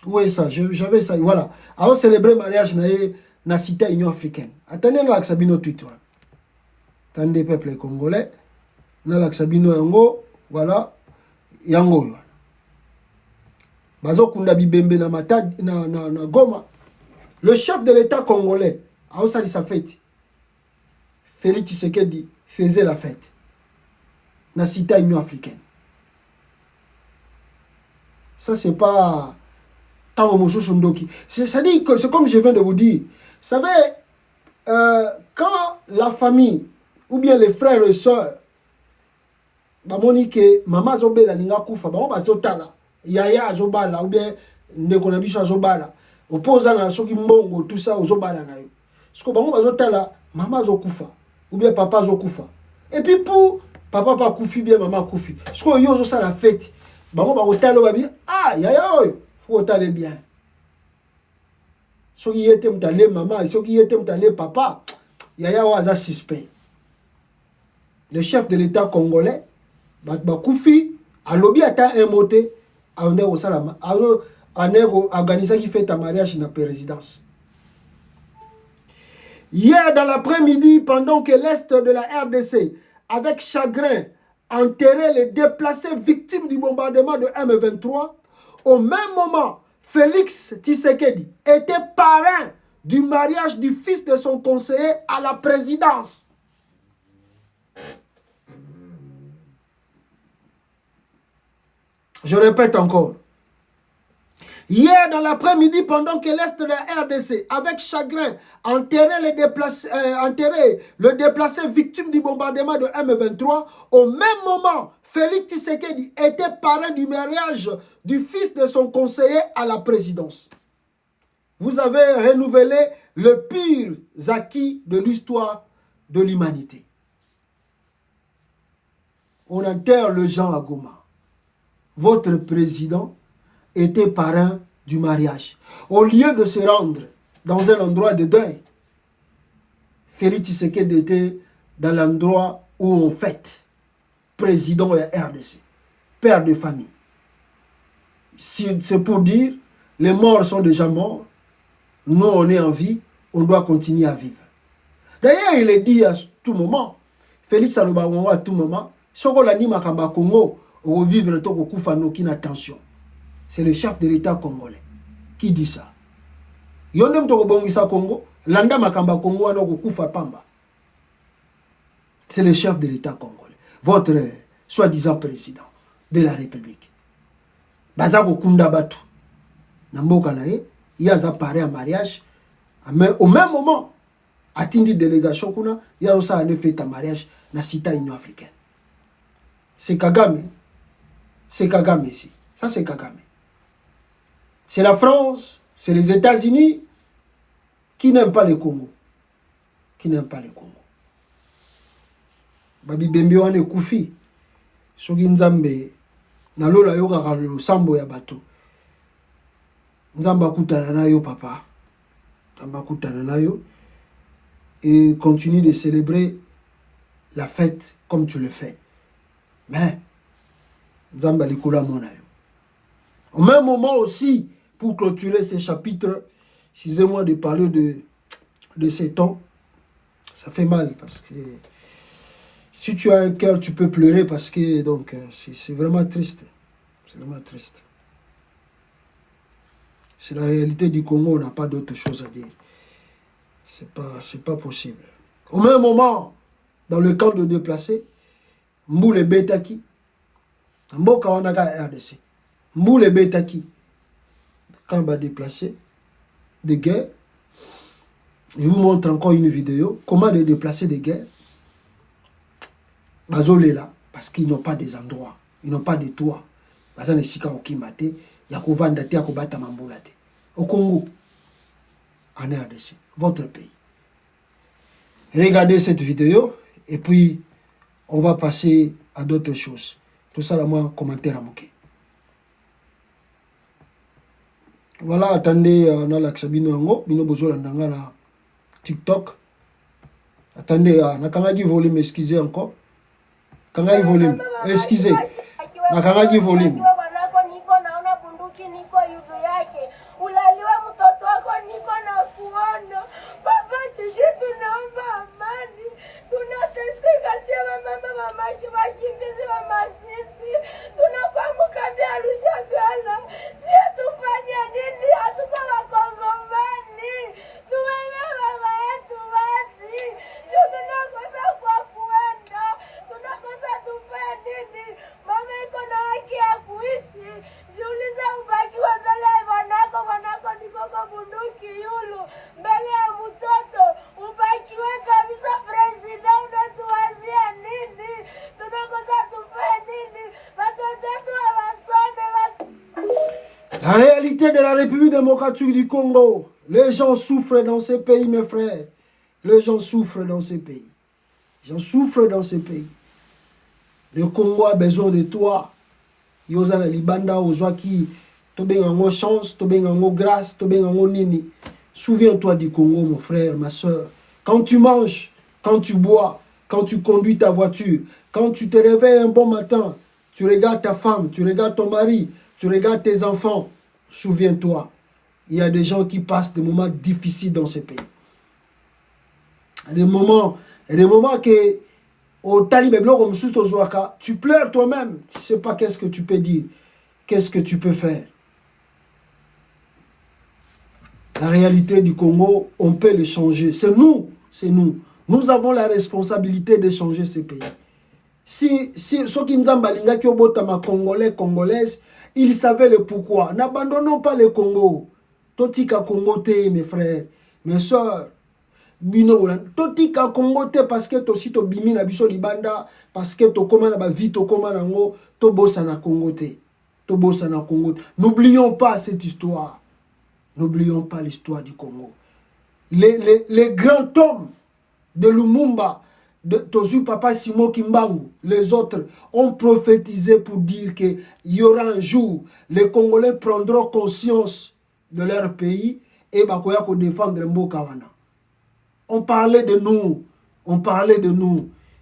Où est ça? J'avais ça. Voilà. A célébré le mariage na cité à l'Union africaine. Attendez là que Sabino tweet. Attendez peuple congolais. Là que Sabino yango. Voilà. Yango. Bazo kunda bibembe na matad na Goma. Le chef de l'État congolais a aussi sa fête. Félix Tshisekedi faisait la fête. Na cité Union africaine. Ça c'est pas c'est-à-dire que c'est comme je viens de vous dire. Vous savez, quand la famille ou bien les frères et sœurs bamoni ke mama zobela linga kufa bango bazotala yaya azobala ou bien ndeko na biso azobala opoza na soki mbongo tout ça ozobala na yo siko bango bazotala mama azokufa ou bien papa azokufa et puis pour papa pa kufi bien maman kufi siko yo zo sala fête bango bakotala babi ah yaya oyo faut otale bien soki yete mutale maman soki yete mutale papa yaya o aza suspect. Le chef de l'État congolais Bakoufi a lobby ata un moté a organisé qui fait un mariage dans la présidence. Hier dans l'après-midi, pendant que l'Est de la RDC, avec chagrin, enterrait les déplacés victimes du bombardement de M23, au même moment, Félix Tshisekedi était parrain du mariage du fils de son conseiller à la présidence. Je répète encore. Hier dans l'après-midi, pendant que l'Est de la RDC, avec chagrin, enterrait le déplacé victime du bombardement de M23, au même moment, Félix Tshisekedi était parrain du mariage du fils de son conseiller à la présidence. Vous avez renouvelé le pire acquis de l'histoire de l'humanité. On enterre le gens à Goma. Votre président était parrain du mariage. Au lieu de se rendre dans un endroit de deuil, Félix Tshisekedi était dans l'endroit où on fête. Président de la RDC, père de famille. C'est pour dire, les morts sont déjà morts, nous on est en vie, on doit continuer à vivre. D'ailleurs, il est dit à tout moment, Félix Alobango à tout moment, Sokolani Makamba Congo, on va vivre tout Koufano qui n'a tension. C'est le chef de l'État congolais qui dit ça. Yondem to Bongisa Congo, Landa Makamba Congo ano Koufa Pamba. C'est le chef de l'État congolais, votre soi-disant président de la République. Bazako Kunda Batu. Namboka nae, il y a appareil à mariage, mais au même moment, à Tindi délégation kuna, il y a aussi un fait un mariage dans la cité Union africaine. C'est Kagame. C'est Kagame ici. Ça, c'est Kagame. C'est la France, c'est les États-Unis Qui n'aime pas le Congo? Qui n'aime pas le Congo? Babi Bembe wane kufi. Soki nzambe na lola yo kaka losambo ya bato. Nzamba kutana na yo papa. Nzamba kutana na yo. Et continue de célébrer la fête comme tu le fais. Mais Nzamba likola mona yo. Au même moment aussi, pour clôturer ces chapitres, excusez-moi de parler de ces temps. Ça fait mal parce que si tu as un cœur, tu peux pleurer parce que donc c'est vraiment triste. C'est vraiment triste. C'est la réalité du Congo, on n'a pas d'autre chose à dire. C'est pas possible. Au même moment, dans le camp de déplacés, Mboule Betaki, Mboka Wanaga RDC, Mboule Betaki, camp de déplacés de guerre. Je vous montre encore une vidéo, comment les déplacés de guerre, Bazolé là, parce qu'ils n'ont pas des endroits, ils n'ont pas de toit. Bazan Sika Okimate, Yakovandate, Yakobata Mambolate. Au Congo, en RDC, votre pays. Regardez cette vidéo et puis on va passer à d'autres choses. Tout ça, là, moi, commentaire à moquer. Voilà, attendez, on a l'Axabino Ango, Bino Bozo Landanga na TikTok. Attendez, Nakangagi volume, excusez encore. Kangagi volume, excusez. Nakangagi volume. La réalité de la République démocratique du Congo, les gens souffrent dans ces pays, mes frères. Les gens souffrent dans ces pays. Les gens souffrent dans ces pays. Le Congo a besoin de toi. Yozana Libanda, Ozwaki, Tobengango chance, Tobengango grâce, Tobengango nini. Souviens-toi du Congo, mon frère, ma soeur. Quand tu manges, quand tu bois, quand tu conduis ta voiture, quand tu te réveilles un bon matin, tu regardes ta femme, tu regardes ton mari, tu regardes tes enfants. Souviens-toi, il y a des gens qui passent des moments difficiles dans ces pays. Il y a des moments que au talibé blanc comme sous Tozouaka, tu pleures toi-même. Tu ne sais pas qu'est-ce que tu peux dire, qu'est-ce que tu peux faire. La réalité du Congo, on peut le changer. C'est nous, c'est nous. Nous avons la responsabilité de changer ces pays. Si ceux qui nous ont balinga qui ont Congolais, Congolaises, ils savaient le pourquoi. N'abandonnons pas le Congo. Totika Congo te, mes frères, mes soeurs. Bino Totika Congo te parce que to si to bimi na biso libanda, parce que to koma na ba vie to koma nango, to bossa na Congo te. To bossa na Congo. N'oublions pas cette histoire. N'oublions pas l'histoire du Congo. Les grands hommes de Lumumba, de Tozu Papa Simo Kimbangu, les autres ont prophétisé pour dire qu'il y aura un jour, les Congolais prendront conscience de leur pays et bakoya ko défendre Mbokawana. On parlait de nous,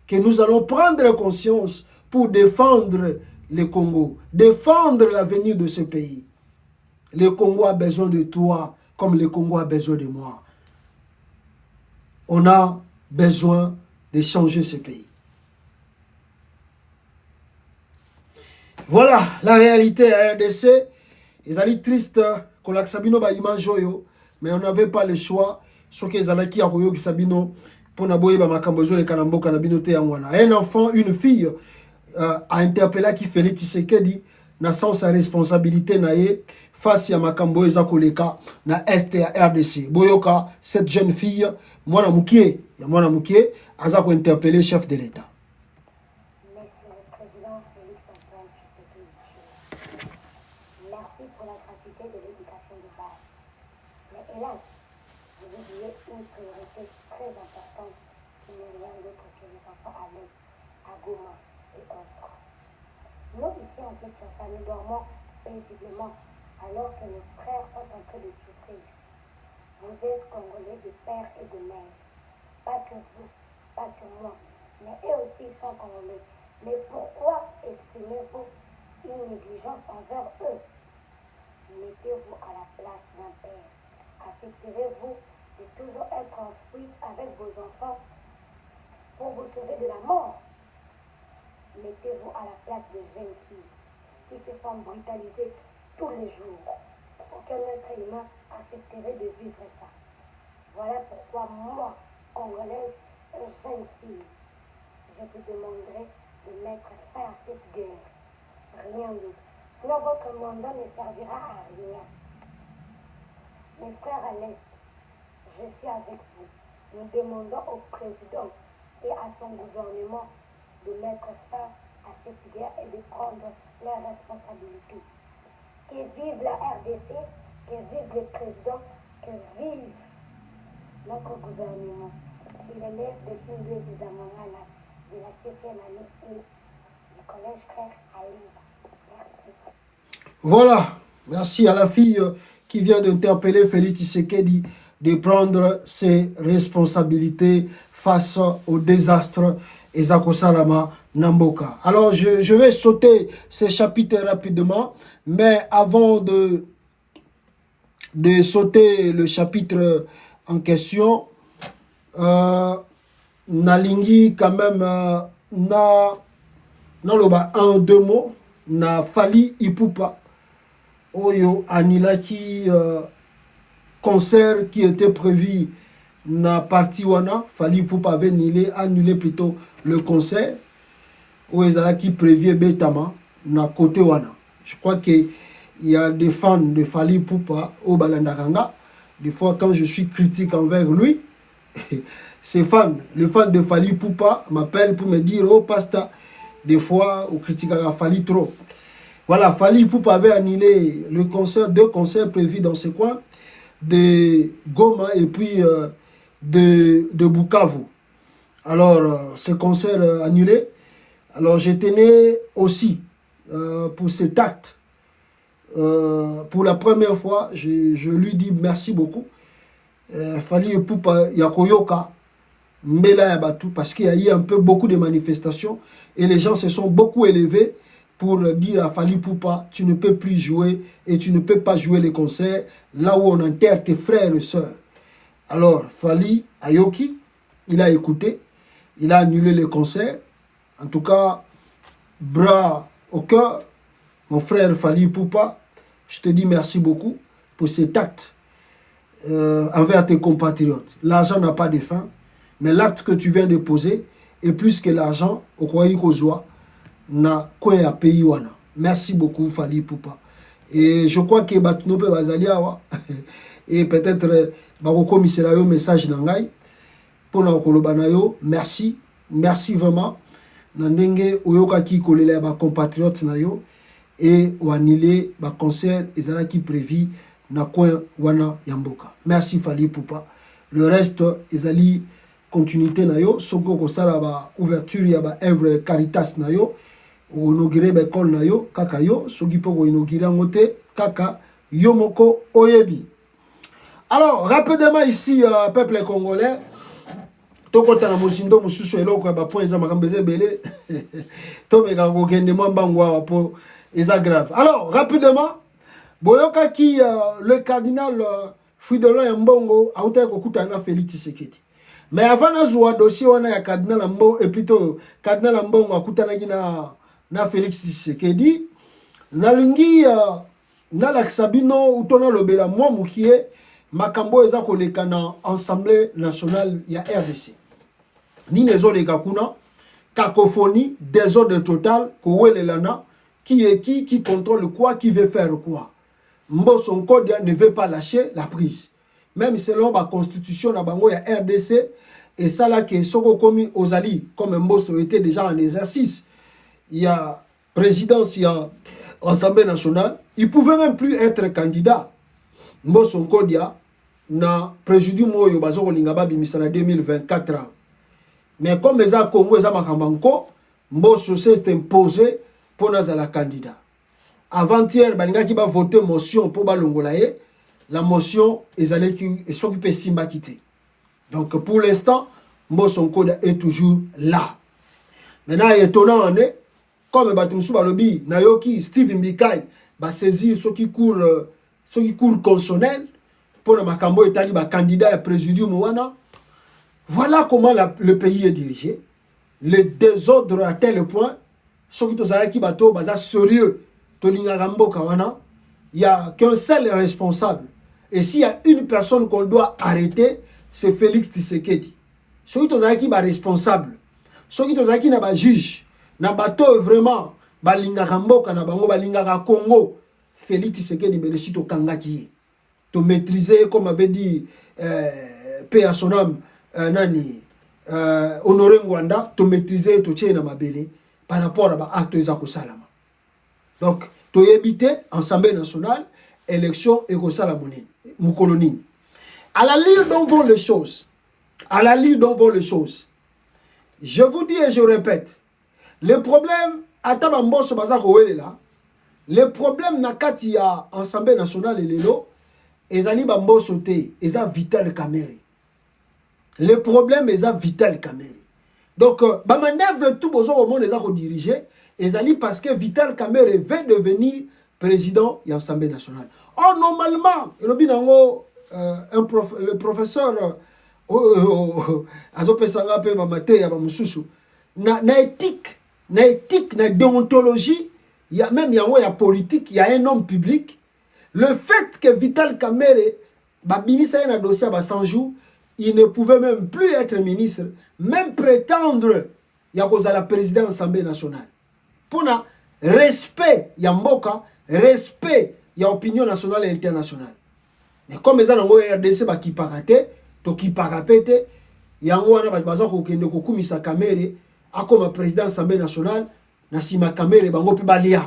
que nous allons prendre conscience pour défendre le Congo, défendre l'avenir de ce pays. Le Congo a besoin de toi comme le Congo a besoin de moi. On a besoin de changer ce pays. Voilà la réalité à RDC. Ils allaient tristes qu'on a Sabino ba image mais on n'avait pas le choix. Ce qu'ils allaient qui a qui Sabino pour naboye ba makambozo le kanambo kanabino te yangwana. Un enfant, une fille a interpellé qui Félix Tshisekedi na sans sa responsabilité naie face à makambo eza koleka na est à RDC. Boyoka cette jeune fille mwana mukie aza ko interpeller chef de l'État. Monsieur le Président Félix Antoine Tshisekedi, merci pour la gratuité de l'éducation de base. Mais hélas, vous oubliez Kinshasa, nous dormons paisiblement alors que nos frères sont en train de souffrir. Vous êtes Congolais de père et de mère. Pas que vous, pas que moi, mais eux aussi ils sont Congolais. Mais pourquoi exprimez-vous une négligence envers eux? Mettez-vous à la place d'un père. Accepterez-vous de toujours être en fuite avec vos enfants pour vous sauver de la mort? Mettez-vous à la place de jeunes filles qui se font brutaliser tous les jours. Aucun être humain accepterait de vivre ça. Voilà pourquoi moi, Congolaise, jeune fille, je vous demanderai de mettre fin à cette guerre. Rien d'autre. Sinon votre mandat ne servira à rien. Mes frères à l'Est, je suis avec vous. Nous demandons au président et à son gouvernement de mettre fin à cette guerre et de prendre leurs responsabilités. Que vive la RDC, que vive le président, que vive notre gouvernement. C'est l'élève de Findoué Zizamangana de la 7e année et du collège Frère Alimba. Merci. Voilà, merci à la fille qui vient d'interpeller Félix Tshisekedi de prendre ses responsabilités face au désastre Ezakosalama Namboka. Alors, je vais sauter ces chapitres rapidement, mais avant de sauter le chapitre en question, Nalingi quand même loba un deux mots na Fally Ipupa oyo anilaki concert qui était prévu na partie wana. Fally Ipupa avait annulé plutôt le concert où ezalaki prévu betama na côté wana. Je crois que il y a des fans de Fally Ipupa au balandakanga. Des fois quand je suis critique envers lui, ces fans, les fans de Fally Ipupa m'appellent pour me dire oh pasta, des fois on critique à Fally trop. Voilà, Fally Ipupa avait annulé le concert, deux concerts prévus dans ce coin de Goma et puis de Bukavu. Alors, ce concert annulé. Alors, je tenais aussi pour cet acte. Pour la première fois, je lui dis merci beaucoup. Fally Ipupa Yakoyoka Mbela Yabatu, parce qu'il y a eu un peu beaucoup de manifestations et les gens se sont beaucoup élevés pour dire à Fally Ipupa, tu ne peux plus jouer et tu ne peux pas jouer les concerts là où on enterre tes frères et sœurs. Alors, Fally Ayoki, il a écouté, il a annulé les concerts. En tout cas, bras au cœur, mon frère Fally Ipupa, je te dis merci beaucoup pour cet acte envers tes compatriotes. L'argent n'a pas de fin, mais l'acte que tu viens de poser est plus que l'argent au Kwaï Kozwa na quoi à pays wana. Merci beaucoup Fally Ipupa. Et je crois que Batnope Bazaliawa et peut-être Baroko Miselayo message nangai pour na kolobanayo. Merci, merci vraiment. Nandenge oyoka ki kolela ba compatriotes na yo et wanile ba concert ezala ki prévu na coin wana yamboka. Merci Fally Ipupa. Le reste ezali continuité na yo soko ko sala ba ouverture ya ba œuvre Caritas na yo onogire ba école na yo kaka yo soki poko inogire ngote kaka yo moko oyebi. Alors rapidement ici peuple congolais tokota na mosindo mususu eloko ba point eza makambeze belé to meka ko kende mwambangwa po eza grave. Alors rapidement boyoka ki le cardinal Fridolin Mbongo auta ko kutana Félix Tshisekedi. Mais avant nazwa dossier wana ya cardinal Mbongo et plutôt cardinal Mbongo akutana na Félix Tshisekedi nalingi na laksabino utona lobela mwa mukie makambo eza koleka na Assemblée nationale ya RDC. Ni nezoleka kuna cacophonie, désordre total, kowelelana qui est qui contrôle quoi, qui veut faire quoi. Mboso Nkodia ne veut pas lâcher la prise. Même selon la constitution na bango ya RDC et ça là que soko komi ozali comme Mboso était déjà en exercice. Il y a présidence, il y a Assemblée nationale, il pouvait même plus être candidat. Mboso Nkodia na présidium moyo bazoko lingaba bimisana 2024 ans. Mais comme les Congo, les Makambanko, Mboso s'est imposé pour nazala candidat. avant-hier balinga qui va voter motion pour balongolaye, la motion ezalé qui s'occupe simba quitter. Donc pour l'instant, Mbosonko est toujours là. Maintenant étonnant on est comme Batumsu Balobi, Nayoki, Steve Mbikai, va saisir ceux qui courent constitutionnel pour le Makambo et Taliba candidat à présidium Ouana. Voilà comment le pays est dirigé. Le désordre à tel point, ceux qui sont qui bateau, baza sérieux, Tolingarambo Kawana, il n'y a qu'un seul responsable. Et s'il y a une personne qu'on doit arrêter, c'est Félix Tshisekedi. Ceux qui sont qui sont responsables, ceux qui sont qui n'a pas juge, na bateau vraiment, Balingarambo, Kanabango, Balingara Congo, Félix Tshisekedi, mais le site au Kangaki. To maîtriser, comme avait dit paix à son âme, Nani, Honoré Ngwanda, to maîtriser, to tient na mabele, par rapport à l'acte de Salama. Donc, to éviter, Assemblée nationale, élection et Salamonine, Moukolonine. À la ligne dont vont les choses, à la ligne dont vont les choses, je vous dis et je répète, le problème, à Tabamboso Bazako là, le problème nakati ya Assemblée nationale et l'élo, ezali bambo sauté, eza Vital Kamerhe. Le problème eza Vital Kamerhe. Donc, ba manœuvre tout besoin au monde eza ko diriger, ezali parce que Vital Kamerhe veut devenir président de l'Assemblée nationale. Or, normalement, le professeur Azopesanga pe mamate ya bamususu, na éthique, na déontologie, il y a même il y a politique, il y a un homme public. Le fait que Vital Kamerhe, babimisa un dossier à 100 jours, il ne pouvait même plus être ministre, même prétendre il y a la présidence de l'Assemblée nationale. Pour un respect, il y a Mboka, respect, il y a opinion nationale et internationale. Mais comme les gens ont RDC qui parate, to qui parapete, il y a un gens qui ont kokumisa Kamerhe, a comme président de l'Assemblée nationale, Nasima Kamerhe, bango pi balia.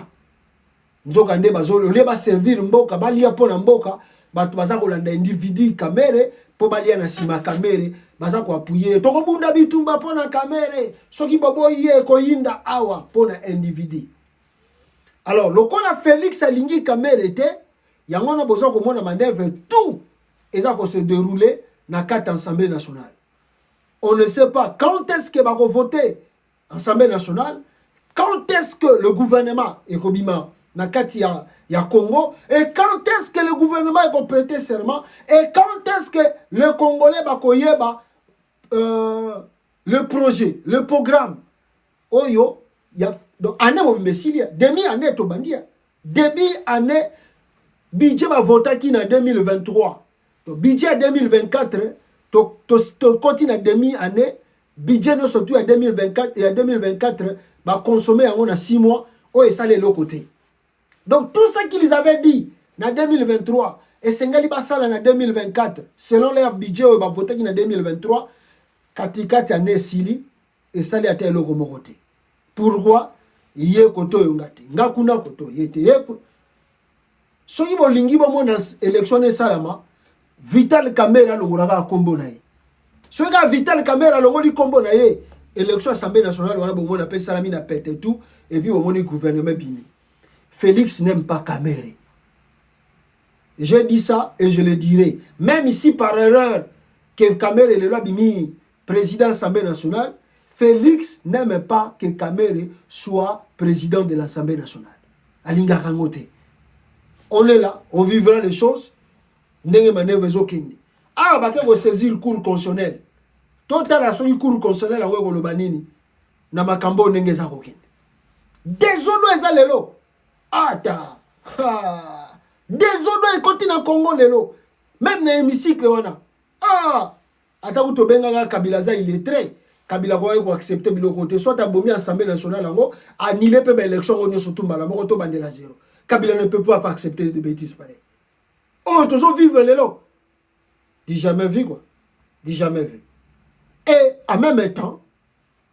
Nzoka nde bazolo le ba servir mboka balia pona mboka batu baza kolanda individu Kamerhe po balia na sima Kamerhe baza ko appuyer to ko bunda bitumba pona Kamerhe soki bobo ye ko yinda awa pona individu. Alors lokola Félix alingi Kamerhe te yango na bozo ko mona manœuvre tout eza ko se dérouler na carte Assemblée nationale. On ne sait pas quand est-ce que va voter Assemblée nationale, quand est-ce que le gouvernement est kobima na kati ya Congo, et quand est-ce que le gouvernement va prêter serment, et quand est-ce que le Congolais va koyeba le projet, le programme. Oyo, ya donc année imbécile, demi-année to bandia. Demi-année budget va voter qui na 2023. Donc budget 2024 to continue à demi-année, budget no surtout à 2024 et à 2024 va consommer en 6 mois, et ça les l'autre côté. Donc tout ce qu'ils avaient dit en 2023 et Sengali Basala en 2024, selon leur budget, ils vont voter en 2023, katikati année sili et ça les a été l'autre côté. Pourquoi? Yé koto yongate, ngakuna koto yete yeko. So yibo lingi bo mona élection et salama, Vital Kamerhe longolaka kombo na ye. So ga Vital Kamerhe longoli kombo na ye, élection Assemblée nationale wana bo mona pe salami na pète tout et puis bo moni gouvernement bimi. Félix n'aime pas Kamerhe. Je dis ça et je le dirai. Même ici, par erreur, que Kamerhe est le bimi président de l'Assemblée nationale, Félix n'aime pas que Kamerhe soit président de l'Assemblée nationale. Alinga Rangote. On est là, on vivra les choses. Ah, bah, qu'on saisir le cours constitutionnel. Total à son cours constitutionnel à Wego Lobanini. Namakambo Nengeza Rokin. Désolé, Zalelo. Ata. Désolé, continue à Congo lelo. Même dans l'hémicycle, on a. Ah. Ata Uto Benga Kabilaza, il est très. Kabila ko accepter bilo côté soit à Bomi Assemblée nationale ngo annuler pe élection on surtout mbala moko to bandela zéro. Kabila ne peut pas accepter des bêtises pareilles. Oh, toujours vivre les lots. Dis jamais vu quoi. Dis jamais vu. Et en même temps,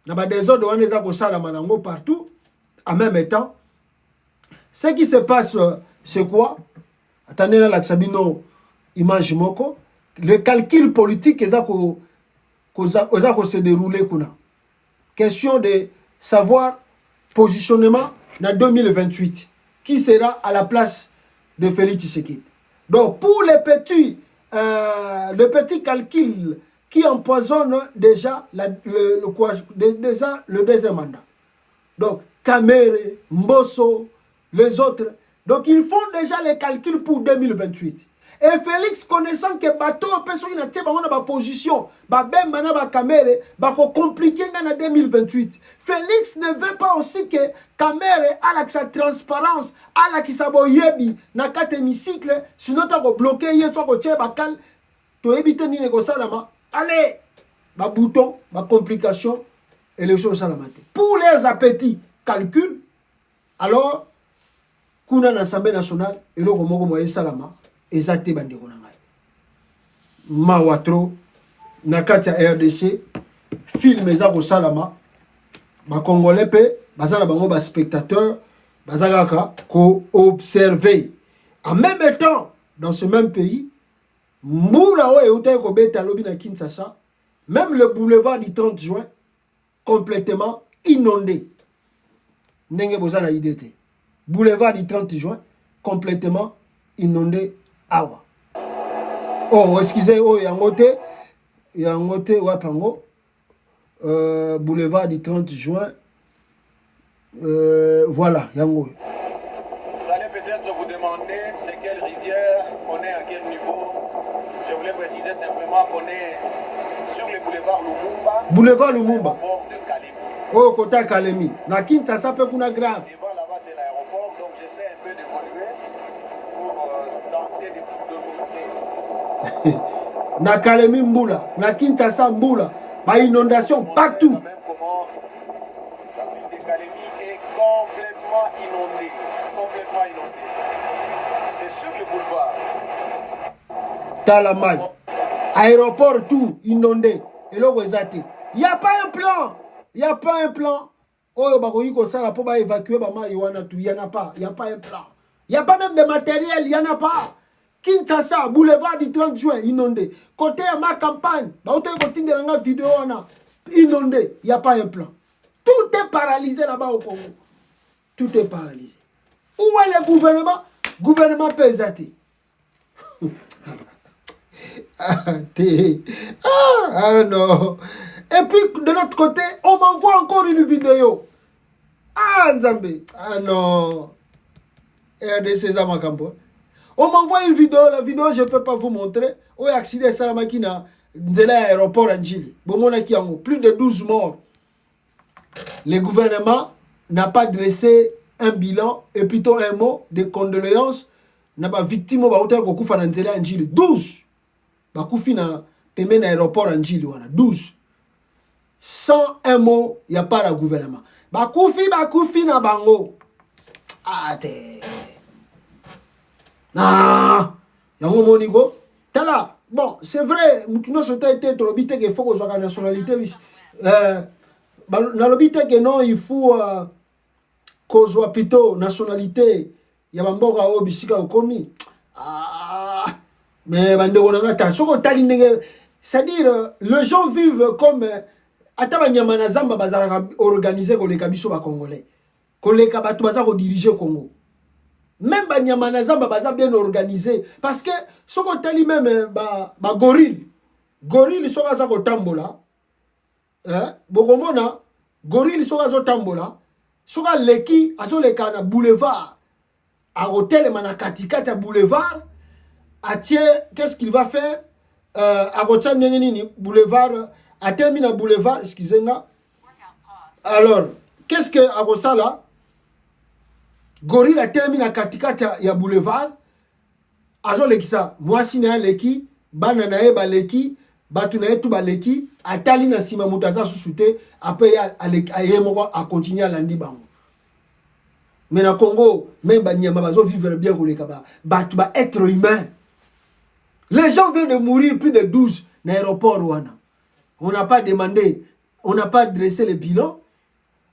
na ba désordre on les a ko sala manango partout. En même temps, ce qui se passe c'est quoi? Attendez là la Sabino image moko, le calcul politique eza ko se dérouler kuna. Question de savoir positionnement dans 2028. qui sera à la place de Félix Tshisekedi. Donc, pour le petit calcul qui empoisonne déjà le deuxième mandat. Donc, Kamere, Mbosso, les autres. Donc, ils font déjà les calculs pour 2028. Et Félix, connaissant que bateau, personne n'a pas position, Kamere, compliqué en 2028. Félix ne veut pas aussi que Kamere ait sa transparence, ait sa boyebi, na kate hémicycle, sinon tu as bloqué, tu as évité de négocier. Allez, bouton, complication, élection au salamate. Pour les appétits, calcul, alors, kuna na l'Assemblée nationale, et le Romogo Moye Salama, exacté bande konanga. Mawatro, Nakatia RDC, film ezako Salama, ba Congolais pe, bazana bango ba spectateurs, bazaka ko observer. En même temps, dans ce même pays, Moula o eute ko beta lobi na Kinshasa, même le boulevard du 30 juin, complètement inondé. Nenge bozana idete. Boulevard du 30 juin, complètement inondé. Awa. Oh, excusez, oh, yangote, wapango. Boulevard du 30 juin. Voilà, yango. Vous allez peut-être vous demander c'est quelle rivière, on est à quel niveau. Je voulais préciser simplement qu'on est sur le boulevard Lumumba. Boulevard Lumumba. Au bord de Kalemi. Oh, Kota Kalemi. Na Kinshasa peut kuna grave. Devant là-bas c'est l'aéroport, donc j'essaie un peu d'évoluer pour tenter de monter. Na Kalemi Mboula, na Kinshasa Mboula, ba inondation partout. Même comment la ville de Kalemi est complètement inondée. Complètement inondée. C'est sur le boulevard. Talamay. Aéroport tout inondé. Et là, il n'y a pas un plan. Il n'y a pas un plan. Oh, pour évacuer, il n'y en a pas. Il n'y a pas un plan. Il n'y a pas même de matériel. Il n'y en a pas. Kinshasa, boulevard du 30 juin, inondé. Côté à ma campagne, vidéo, inondé. Il n'y a pas un plan. Tout est paralysé là-bas au Congo. Tout est paralysé. Où est le gouvernement? Gouvernement pesati. Ah non. Et puis de l'autre côté, on m'envoie encore une vidéo. Ah Nzambe. Ah non. RDC Zamakampo. On m'envoie une vidéo. La vidéo, je ne peux pas vous montrer. Où est accident Salamakina de l'aéroport Anjili. Plus de 12 morts. Le gouvernement n'a pas dressé un bilan et plutôt un mot de condoléances. N'a pas victime de Koufa Nzela Anjili. 12. Bakoufi na pembe aéroport Anjili wana 12. Sans un mot, il n'y a pas de gouvernement. Bakoufi na bango. Ah te. Ah, yango monigo. Tala. Bon, c'est vrai, mutuno sota été trobité que faut que soit nationalité. Na lobité que non, il faut qu'on soit plutôt nationalité. Ya bamboka o bisika okomi. Ah. Mais c'est-à-dire, les gens vivent comme Atabanyamana Zamba bazara organisé comme les kabiso ba congolais. Comme les kabatu bazara diriger Congo. Même Banyamana Zamba bazara bien organisé parce que ce qu'on tali même ba gorille. Gorille sont à ko tambola. Hein? Bogomona gorille sont à tambola. Soka leki azo leka na boulevard. À hôtel manakatikata boulevard. Qu'est-ce qu'il va faire? À Gotcha boulevard, à terminer boulevard, excusez-moi. Alors, qu'est-ce que à Gotcha là? Gorille a terminé à Katikata ya boulevard. Azo lekisa, moi si na leki, bananae ba leki, batunae tu ba leki, atali na sima mutaza susute, après a continuer à landi bango. Mais na Congo, même Banyama bazo vivre bien pour les kaba, batu ba être humain. Les gens viennent de mourir, plus de 12 dans l'aéroport Rwanda. On n'a pas demandé, on n'a pas dressé le bilan.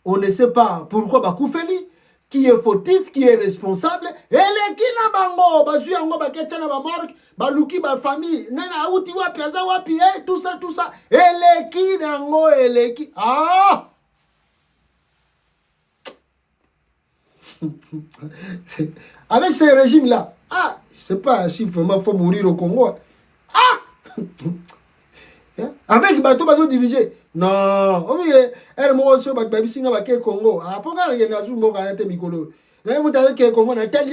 On ne sait pas pourquoi Bakoufeli, qui est fautif, qui est responsable. Et les qui n'a bango, basu yango baketchana ba marque, baluki ba famille, nana outi wapi aza wapi, tout ça. Et les qui nango, et les qui. Ah! Avec ces régimes-là, ah, je sais pas si vraiment il faut mourir au Congo. Ah avec bateau dirigé. Non, oui, elle m'a reçu au Babisinga Baké Congo. Ah, pourquoi il y a un zoom à un Mikolo? Là, vous avez que Congo, on a tel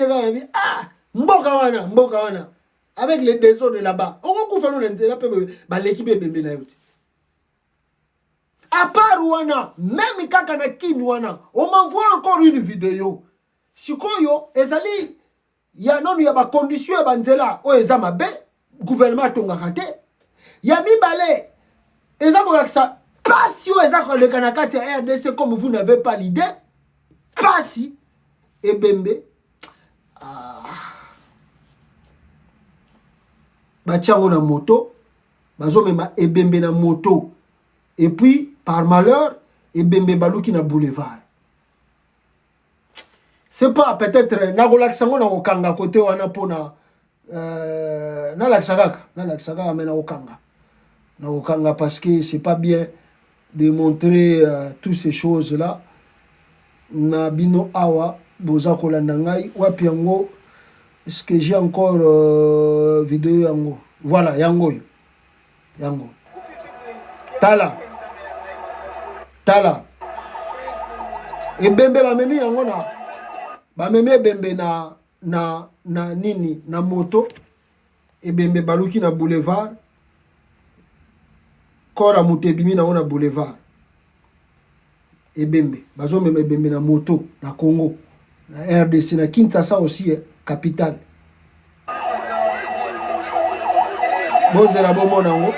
ah, Mboka wana. Avec les désordres de là-bas. On va faire l'équipe est à part Wana, même quand on a Kinwana, on m'envoie encore une vidéo. Si koyo, ezali, ya non ya ba condition banzela o ezama be, gouvernement tonga kate. Ya mi balé, ezako laksa, pas si o ezako le kanakate RDC comme vous n'avez pas l'idée, pas si, et bembe, batiango na moto, bazo mema ebembe na moto, et puis, par malheur, ebembe baluki na boulevard. C'est pas peut-être nagolaksango na okanga côté wana pona na laksaka mais na okanga parce que c'est pas bien de montrer toutes ces choses là na bino awa boza kolanda ngai wapi yango est-ce que j'ai encore vidéo yango voilà yango tala ebembe bamemi yango na bamemi ebembe na nini na moto ebembe baluki na boulevard kora moto ebimi nango na boulevard ebembe bazomema ebembe na moto na Congo na RDC na Kinshasa aussi capitale bozela bomona yango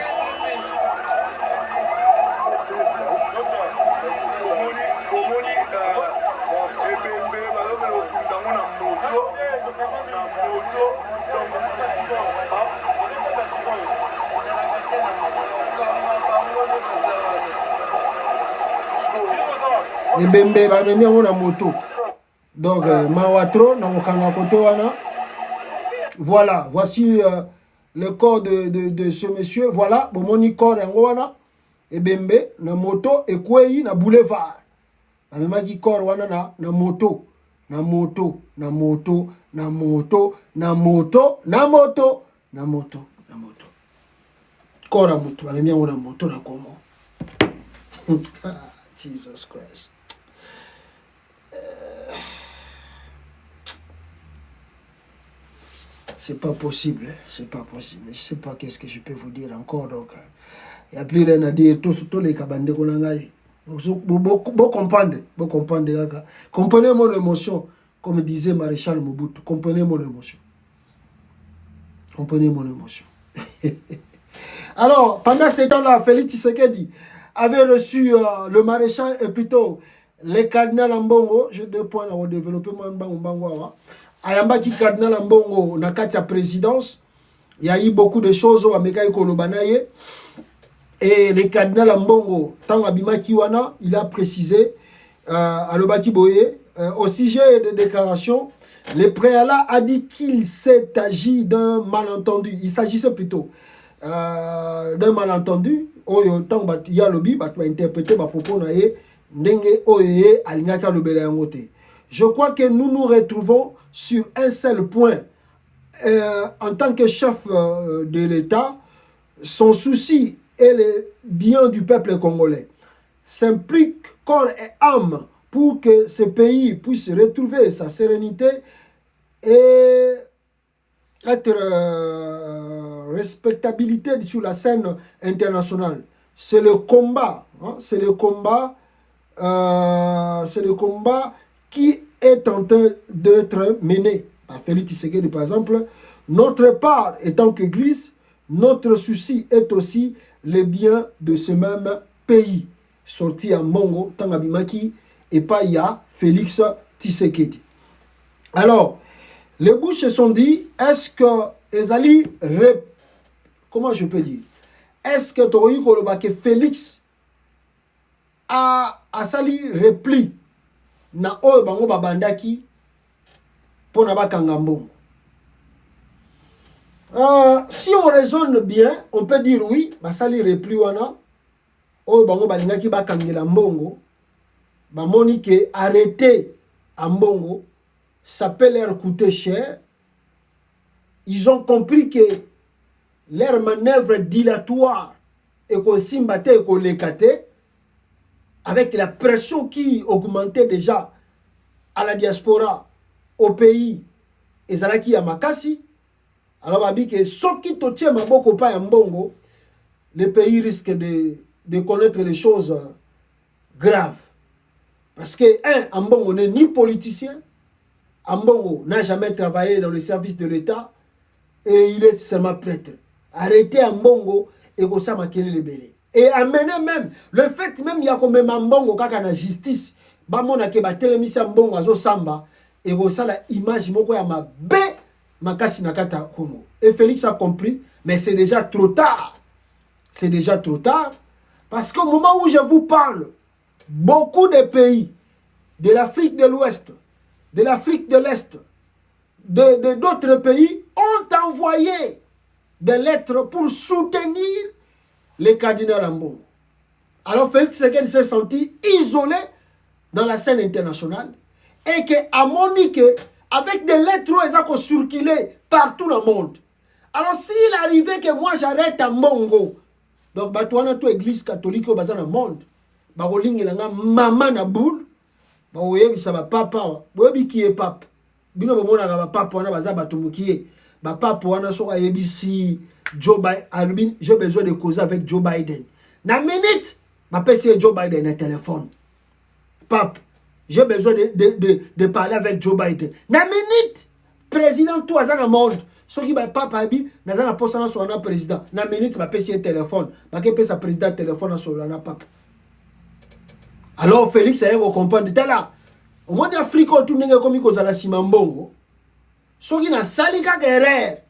ebembe bamemi yango na moto donc mawatro na kokanga kote wana voilà voici le corps de ce monsieur voilà bomoni corps yango wana ebembe na moto ekwei na boulevard bamemaki corps wana na moto corps ya moto bamemi yango na moto na Congo. Jesus Christ. C'est pas possible, c'est pas possible. Je sais pas qu'est-ce que je peux vous dire encore. Donc, il n'y a plus rien à dire. Tout les cabandés qu'on a eu. Vous comprenez, comprenez mon émotion, comme disait Maréchal Mobutu. Comprenez mon émotion. Comprenez mon émotion. Alors, pendant ce temps-là, Félix Tshisekedi avait reçu le maréchal, et plutôt le cardinal Ambongo. J'ai 2 points à développer. Ayamba qui cardinal Ambongo na katia présidence. Il y a eu beaucoup de choses au Amérique Kolobanaye. Et le cardinal Ambongo, tant Abimaki Wana, il a précisé à l'Obaki Boye, au sujet de déclaration, le préalable a dit qu'il s'est agi d'un malentendu. Il s'agissait plutôt d'un malentendu. Oyo tant il y a lobby, va interpréter ma propos nae ndenge oye alignaka lobela yangote. Je crois que nous nous retrouvons sur un seul point. En tant que chef de l'État, son souci est le bien du peuple congolais. S'implique corps et âme pour que ce pays puisse retrouver sa sérénité et être respectabilité sur la scène internationale. C'est le combat, hein, c'est le combat qui est en train d'être mené par Félix Tshisekedi, par exemple. Notre part, étant qu'Église, notre souci est aussi le bien de ce même pays. Sorti en Bongo, Tangabimaki, et pas il y a Félix Tshisekedi. Alors, les bouches se sont dit, est-ce que Ezali, comment je peux dire, est-ce que Tori Kolobake Félix a sali repli na oyo bango babandaki pour na bakanga mbongo. Si on raisonne bien, on peut dire oui, basali repli wana oyo bango balingaki bakangela mbongo, bamoni ke arrêté a mbongo ça peut leur coûter cher. Ils ont compris que leur manœuvre dilatoire et qu'on s'imbattait et qu'on l'écatait, avec la pression qui augmentait déjà à la diaspora, au pays, et Zalaki à Makassi, alors on dit que ceux qui te tiennent beaucoup pas en bongo, le pays risque de connaître les choses graves. Parce que, un, Mbongo n'est ni politicien, Mbongo n'a jamais travaillé dans le service de l'État, et il est seulement prêtre. Arrêtez Mbongo et que ça m'a créé le belé. Et amener même, le fait même, il y a comme Mbongo kaka na justice, bamona ke ba telemisa Mbongo azo samba, et que ça la image moko ya ma bé, makasi nakata homo. Et Félix a compris, mais c'est déjà trop tard. C'est déjà trop tard, parce qu'au moment où je vous parle, beaucoup de pays de l'Afrique de l'Ouest, de l'Afrique de l'Est, d'autres pays ont envoyé des lettres pour soutenir les cardinaux Mbongo. Alors Félix Tshisekedi s'est senti isolé dans la scène internationale et qu'à Monique, avec des lettres, ils ont circulé partout dans le monde. Alors s'il arrivait que moi j'arrête à Mbongo, donc batouana toute église catholique au bazar dans le monde, bakolingela maman na boule, baoyebisa ba papa, boyebi qui est pape. Bino bomona ba papa wana baza batumukiye. Ba papa wana soka yebisi Joe Biden, j'ai besoin de causer avec Joe Biden. Na minute, ma PC Joe Biden un téléphone. Pape, j'ai besoin de parler avec Joe Biden. Na minute, président tout dans le monde. Ce qui va papa abi, na za na poste na so na président. Na minute ma PC un téléphone. Ba ke pesa président téléphone na so na pape. Alors Félix a eu comprendre là. Au moins en Afrique tout nenge comme ko zala sima Mbongo. Ce qui na salika guerre.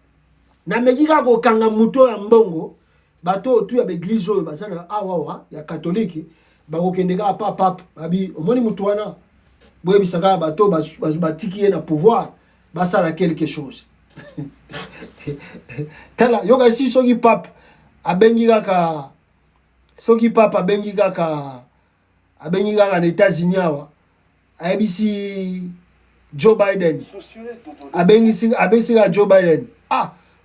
Na megika ko kanga muto ya Mbongo. Bato tu ya l'église oyo bazana awawa ya catholique. Ba ko kendeka papa abi au moins muto wana. Boye bisaka bato batiki na pouvoir. Basala quelque chose. Tala yoga si soki pape abengi kaka soki pape abengi kaka na États-Unis awa abisi Joe Biden abengi la Joe Biden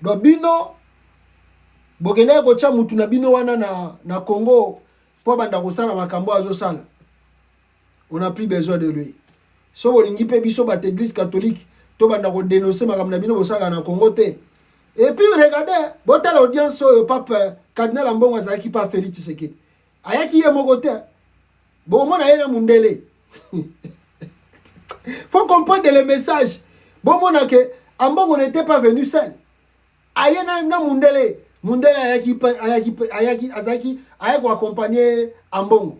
do bino bokene ko cha mutu na bino wana na Congo po banda ko sala makambo azo sala on a plus besoin de lui so bolingi pe biso ba église catholique to banda ko dénoncer makambo na bino bosaka na Congo te. Et puis regardez, votre audience au pape cardinal Mbongo azaki pa Félix Tshisekedi. Ayaki ye mokote. Bon mon ayena mundele. Faut comprendre le message. Bon mon que Mbongo n'était pas venu seul. Ayena na mundele. Mundele ayaki accompagner Mbongo.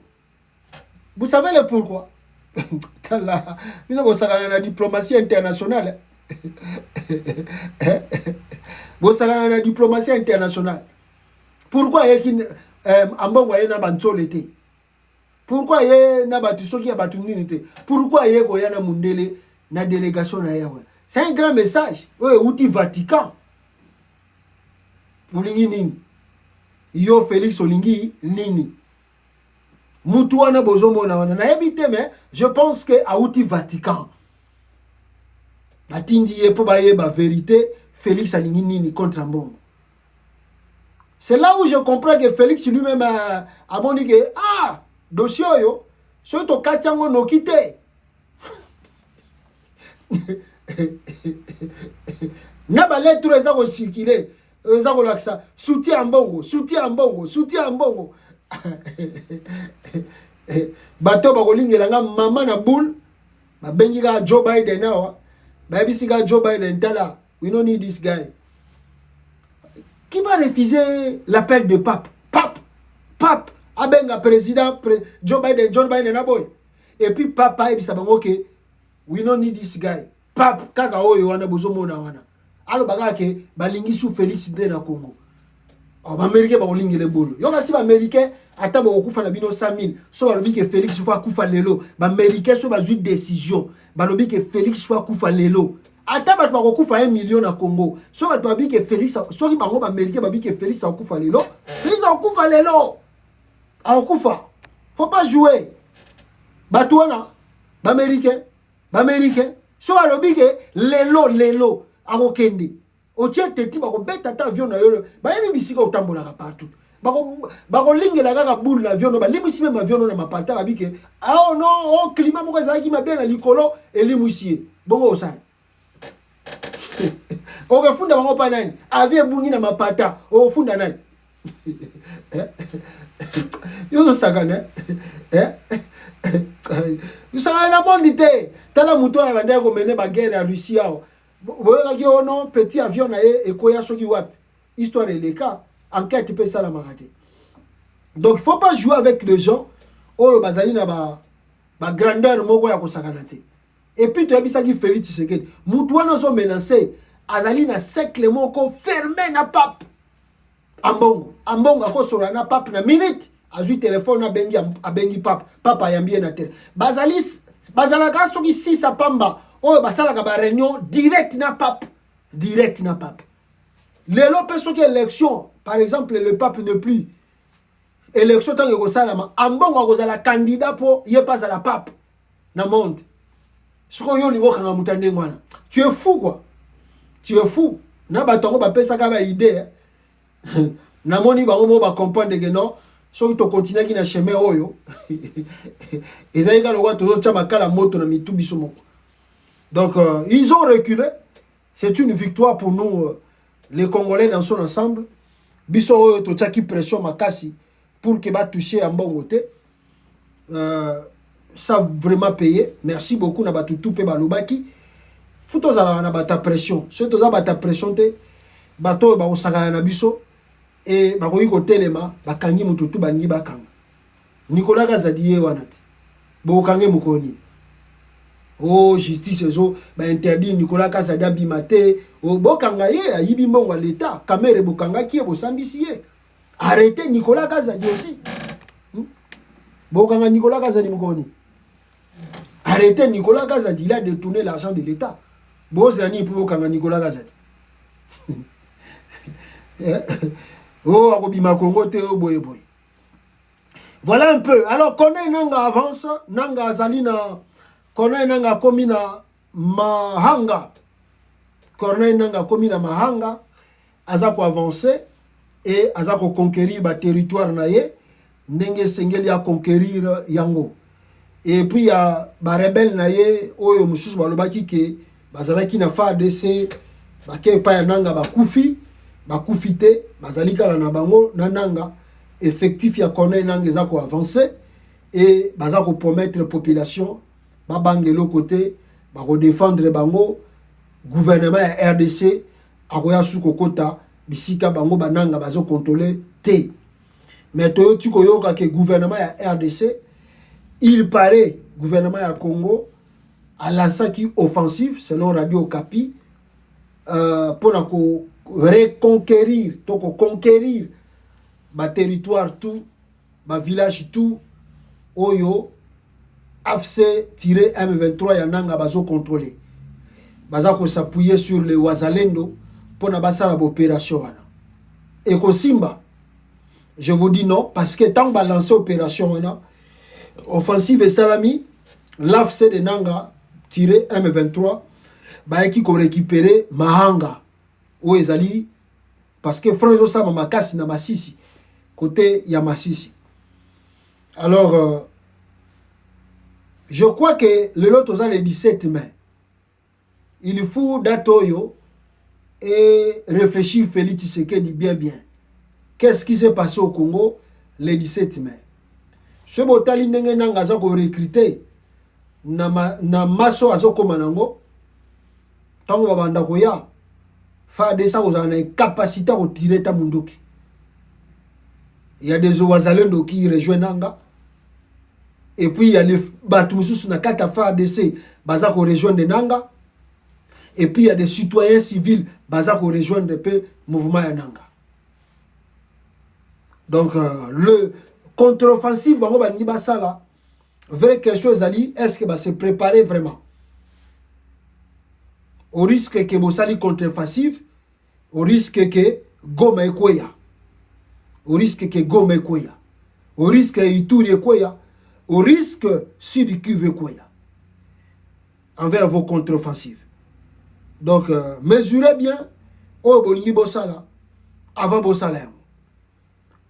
Vous savez le pourquoi? Kala, nous avons la diplomatie internationale. La diplomatie internationale. Pourquoi Mbongo na bansolete? Pourquoi na batusoki ya batunite? Pourquoi na mundele na délégation na yawe? C'est un grand message. Ouais, outil Vatican. Olingi nini? Yo Félix olingi nini? Mutu wana bozomo na wana na ebite mais je pense que a outil Vatican. Batindi ye po baye ba vérité Félix alingi nini contre Mbongo. C'est là où je comprends que Félix lui-même a moni que dossier yo so to katiango no kite. Na ba lettre eza ko circuler, eza ko laksa soutien Mbongo, soutien Mbongo, soutien Mbongo. Bato bakolingela nga mama na boule ba bengi ga Joe Biden now ba bisi ga Joe Biden tala we don't need this guy. Qui va refuser l'appel de pape? Pape abenga président Joe Biden, John Biden aboy. Et puis papa ebisa bango ke we don't need this guy. Pape kaka oyo wana bozomo na wana. Alo baga ke balingi sou Félix de na Congo. Ba américain ba olingi le bolo. Yo kasi ba américain ata ba okufa na bino 100,000. So ba lobi ke Félix fa kufa lelo. Ba américain so ba zui décision. Ba lobi ke Félix fa kufa lelo. Ata ba kufa 1 million na Congo. So ba lobi ke Félix so ki bango ba américain ba bi ke Félix fa kufa lelo. Félix fa kufa lelo. A okufa. Faut pas jouer. Ba tuana ba américain so alobi ke lelo akokende otie teti bakobeta ta avion na yo bayebi bisika otambolaka partout bakolingela kaka boule na avion balimwisi meme avion na mapata babi ke oh non climat moko ezalaki mabe na likolo elimwisi ye bongo osali okefunda bango pa nani avion ebungi na mapata ofunda nani yo sakana usanga na monde te tala muto ya bande ko mene ba guerre ya Russie awo boyaka ki ono petit avion na ye ekoya soki wapi histoire eleka enquête peut ça la marate. Donc faut pas jouer avec les gens oyo bazali na ba grandeur moko ya kosakana te. Et puis tu as bisa ki Félix Tshisekedi mutu wana zo menacer azali na cercle moko fermé na pape ambongo akosola na pape na minute azui téléphone abengi pape papa yambie na tele bazalaka soki 6 apamba oyo basalaka ba réunion direct na pape lelo pe soki élection par exemple le pape ne plus élection tant que kosalama ambongo akozala candidat pour ye pas à la pape na monde soko yo lingo kanga mutande ngwana tu es fou quoi tu es fou na batongo ba pesa ka ba idée na moni bango mo ba comprendre que non soki to continuer ki na chemin oyo ezalika lokwa tozo tcha makala moto na mitu biso moko. Donc ils ont reculé. C'est une victoire pour nous les Congolais dans son ensemble. Biso oyo to tcha ki pression makasi pour que ba toucher en bon côté. Ça vraiment payé. Merci beaucoup na batutu pe balobaki. Futo za na bata pression. Ce to za bata pression te bato ba osaka na biso et bakoyi ko telema bakangi mututu bangi bakanga. Nicolas Kazadi wanati. Bo kange mukoni. Oh justice ezo ba interdit Nicolas Kazadi bimate. Oh bokanga ye ayibi mbongo à l'état. Kamere bokanga ki bo sambisi ye. Arrêtez Nicolas Kazadi aussi. Bokanga Nicolas Kazadi mukoni. Arrêtez Nicolas Kazadi, il a détourné l'argent de l'État. Bozani pour bokanga Nicolas Kazadi. Oh akobima Congo te o boye boye. Voilà un peu. Alors Corneille Nanga avance, Nanga Azalina, Corneille Nanga komina Mahanga. Corneille Nanga komina Mahanga, azako avancer et azako conquérir ba territoire na ye, ndenge sengeli a conquérir yango. Et puis il y a ba rebelle na ye oyo mususu balobaki ke bazalaki na FARDC bake pa Nanga bakufi te bazalika na bango na Nanga. Effectif ya Corneille Nanga ezako avancer et bazako promettre population babangelo côté bako défendre bango gouvernement ya RDC akoya sukokota bisika bango bananga bazo contrôler te. Mais to tu koyoka que gouvernement ya RDC il paraît gouvernement ya Congo a lancé qui offensive selon Radio Okapi pour ko reconquérir to ko conquérir ba territoire tout, ba village tout, oyo AFC-M23 yananga bazo contrôler. Baza ko s'appuyer sur les Wazalendo pour na basala opération wana. Et ko Simba, je vous dis non parce que tant ba lancer opération wana, offensive et salami, l'AFC de Nanga M23 ba qui ko récupérer Mahanga ou ezali parce que Franzo Sama makasi na Masisi côté Yamasisi. Alors, je crois que le lot aux le 17 mai, il faut d'atoyo et réfléchir Félix Tshisekedi bien. Qu'est-ce qui s'est passé au Congo le 17 mai? Ce botali ndenge nanga za ko recruter na maso azoko manango tango babanda ko ya fa de ça aux en capacité à tirer ta munduki. Il y a des Wazalendo qui rejoignent Nanga. Et puis il y a les Batoussous na kata FARDC bazako rejoindre Nanga. Et puis il y a des citoyens civils bazako rejoindre le mouvement ya Nanga. Donc le contre-offensive bango bangi basala vraie question ezali est-ce que va se préparer vraiment au risque que bosali contre-offensive, au risque que Goma ekoya. Au risque que Goma ekoya, au risque que Ituri ekoya, au risque Sud Kivu ekoya. envers vos contre-offensives. Donc, mesurez bien au Bolingi Bossala avant Bossala.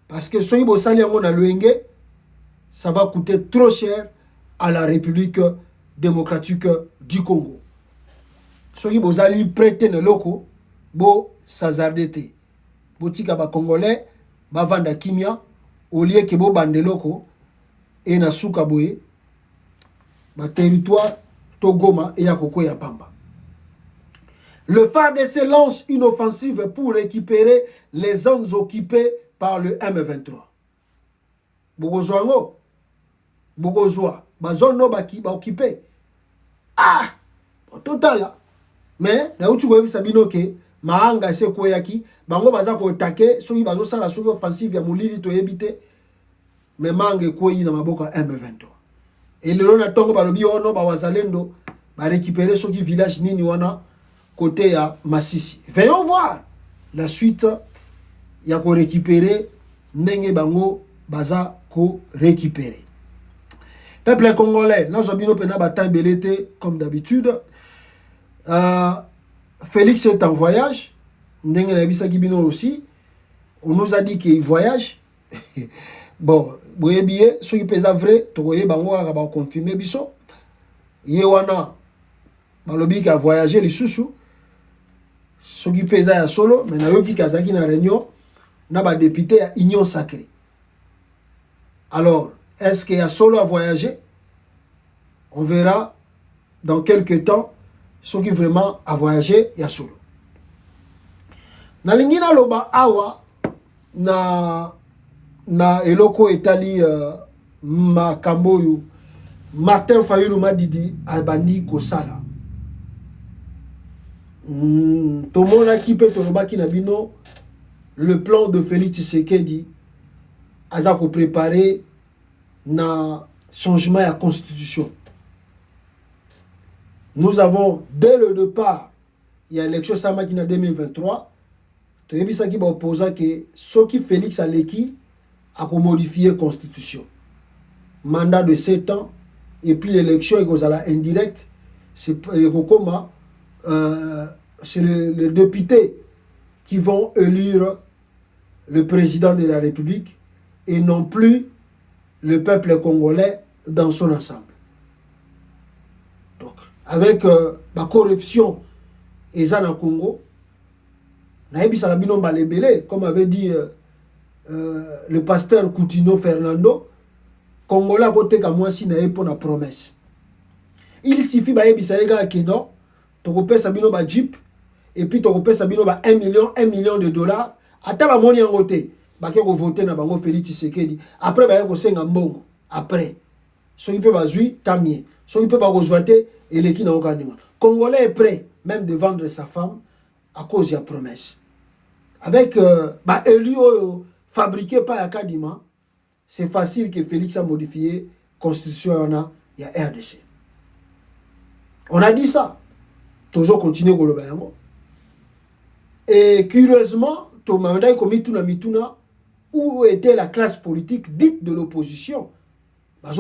Parce que si Bossala a le ça va coûter trop cher à la République démocratique du Congo. Si Bossali prête le loco, bo sazardete. Botika ba Congolais, ba vanda kimia, au lieu que bo bande loco, et na souka boye, ba territoire Togoma et Yakoko ya Pamba. Le FARDC lance une offensive pour récupérer les zones occupées par le M23. Bogozwango, Bogozwa, ba zone no ba occupé. Ah, total là. Mais na utu goyebi sabino ke maanga se koyaki, bango baza ko attaquer, soki bazo sala soki offensive ya mulili to yebite, mais mange koyi na maboka M23. Et le long tongo balobi ono ba wazalendo ba récupérer soki village nini wana côté ya Masisi. Veillons voir la suite ya ko récupérer ndenge bango baza ko récupérer. Peuple congolais, nous avons pena bataille belete comme d'habitude. Félix est en voyage. Ndenge na bisa kibino aussi. On nous a dit qu'il voyage. Bon, boye billet, ceux qui pèsent vrai, tokoye bango va confirmer biso. Yewana balobi qui a voyagé les sous. Ceux qui pèsent ya solo, mais na yo ki kazaki na réunion na ba député à Union Sacrée. Alors, est-ce qu'il y a solo à voyager? On verra dans quelques temps ceux qui vraiment à voyager, il y a solo. Na lingina loba awa na eloko etali makamboyu Martin Fayulu Madidi abandi kosala. Tomona ki pe toloba ki na bino le plan de Félix Tshisekedi aza ko préparer na changement à la constitution. Nous avons dès le départ il y a l'élection Samaki en 2023 tu as vu ça qui va opposer que ce qui Félix Aleki a modifié la constitution mandat de 7 ans et puis l'élection est indirecte c'est les députés qui vont élire le président de la République et non plus le peuple congolais dans son ensemble. Donc, avec la corruption et ça dans Congo, comme avait dit le pasteur Coutinho Fernando, Congolais côté comme moi si n'a pas la promesse. Il suffit que non, tu sabino ba jeep et puis tu sabino ba 1 million de dollars. Ata ba moni en côté. Bake ko voter na bango Félix Tshisekedi après ba ko senga mbongo après so il peut ba zui tamie so il peut ba ko zoiter et les qui na okaninga Congolais est prêt même de vendre sa femme à cause de la promesse avec ba élu fabriqué par Akadima. C'est facile que Félix a modifié constitution na ya RDC. On a dit ça toujours continuer ko loba yango et curieusement to mandai ko mituna où était la classe politique dite de l'opposition. Quand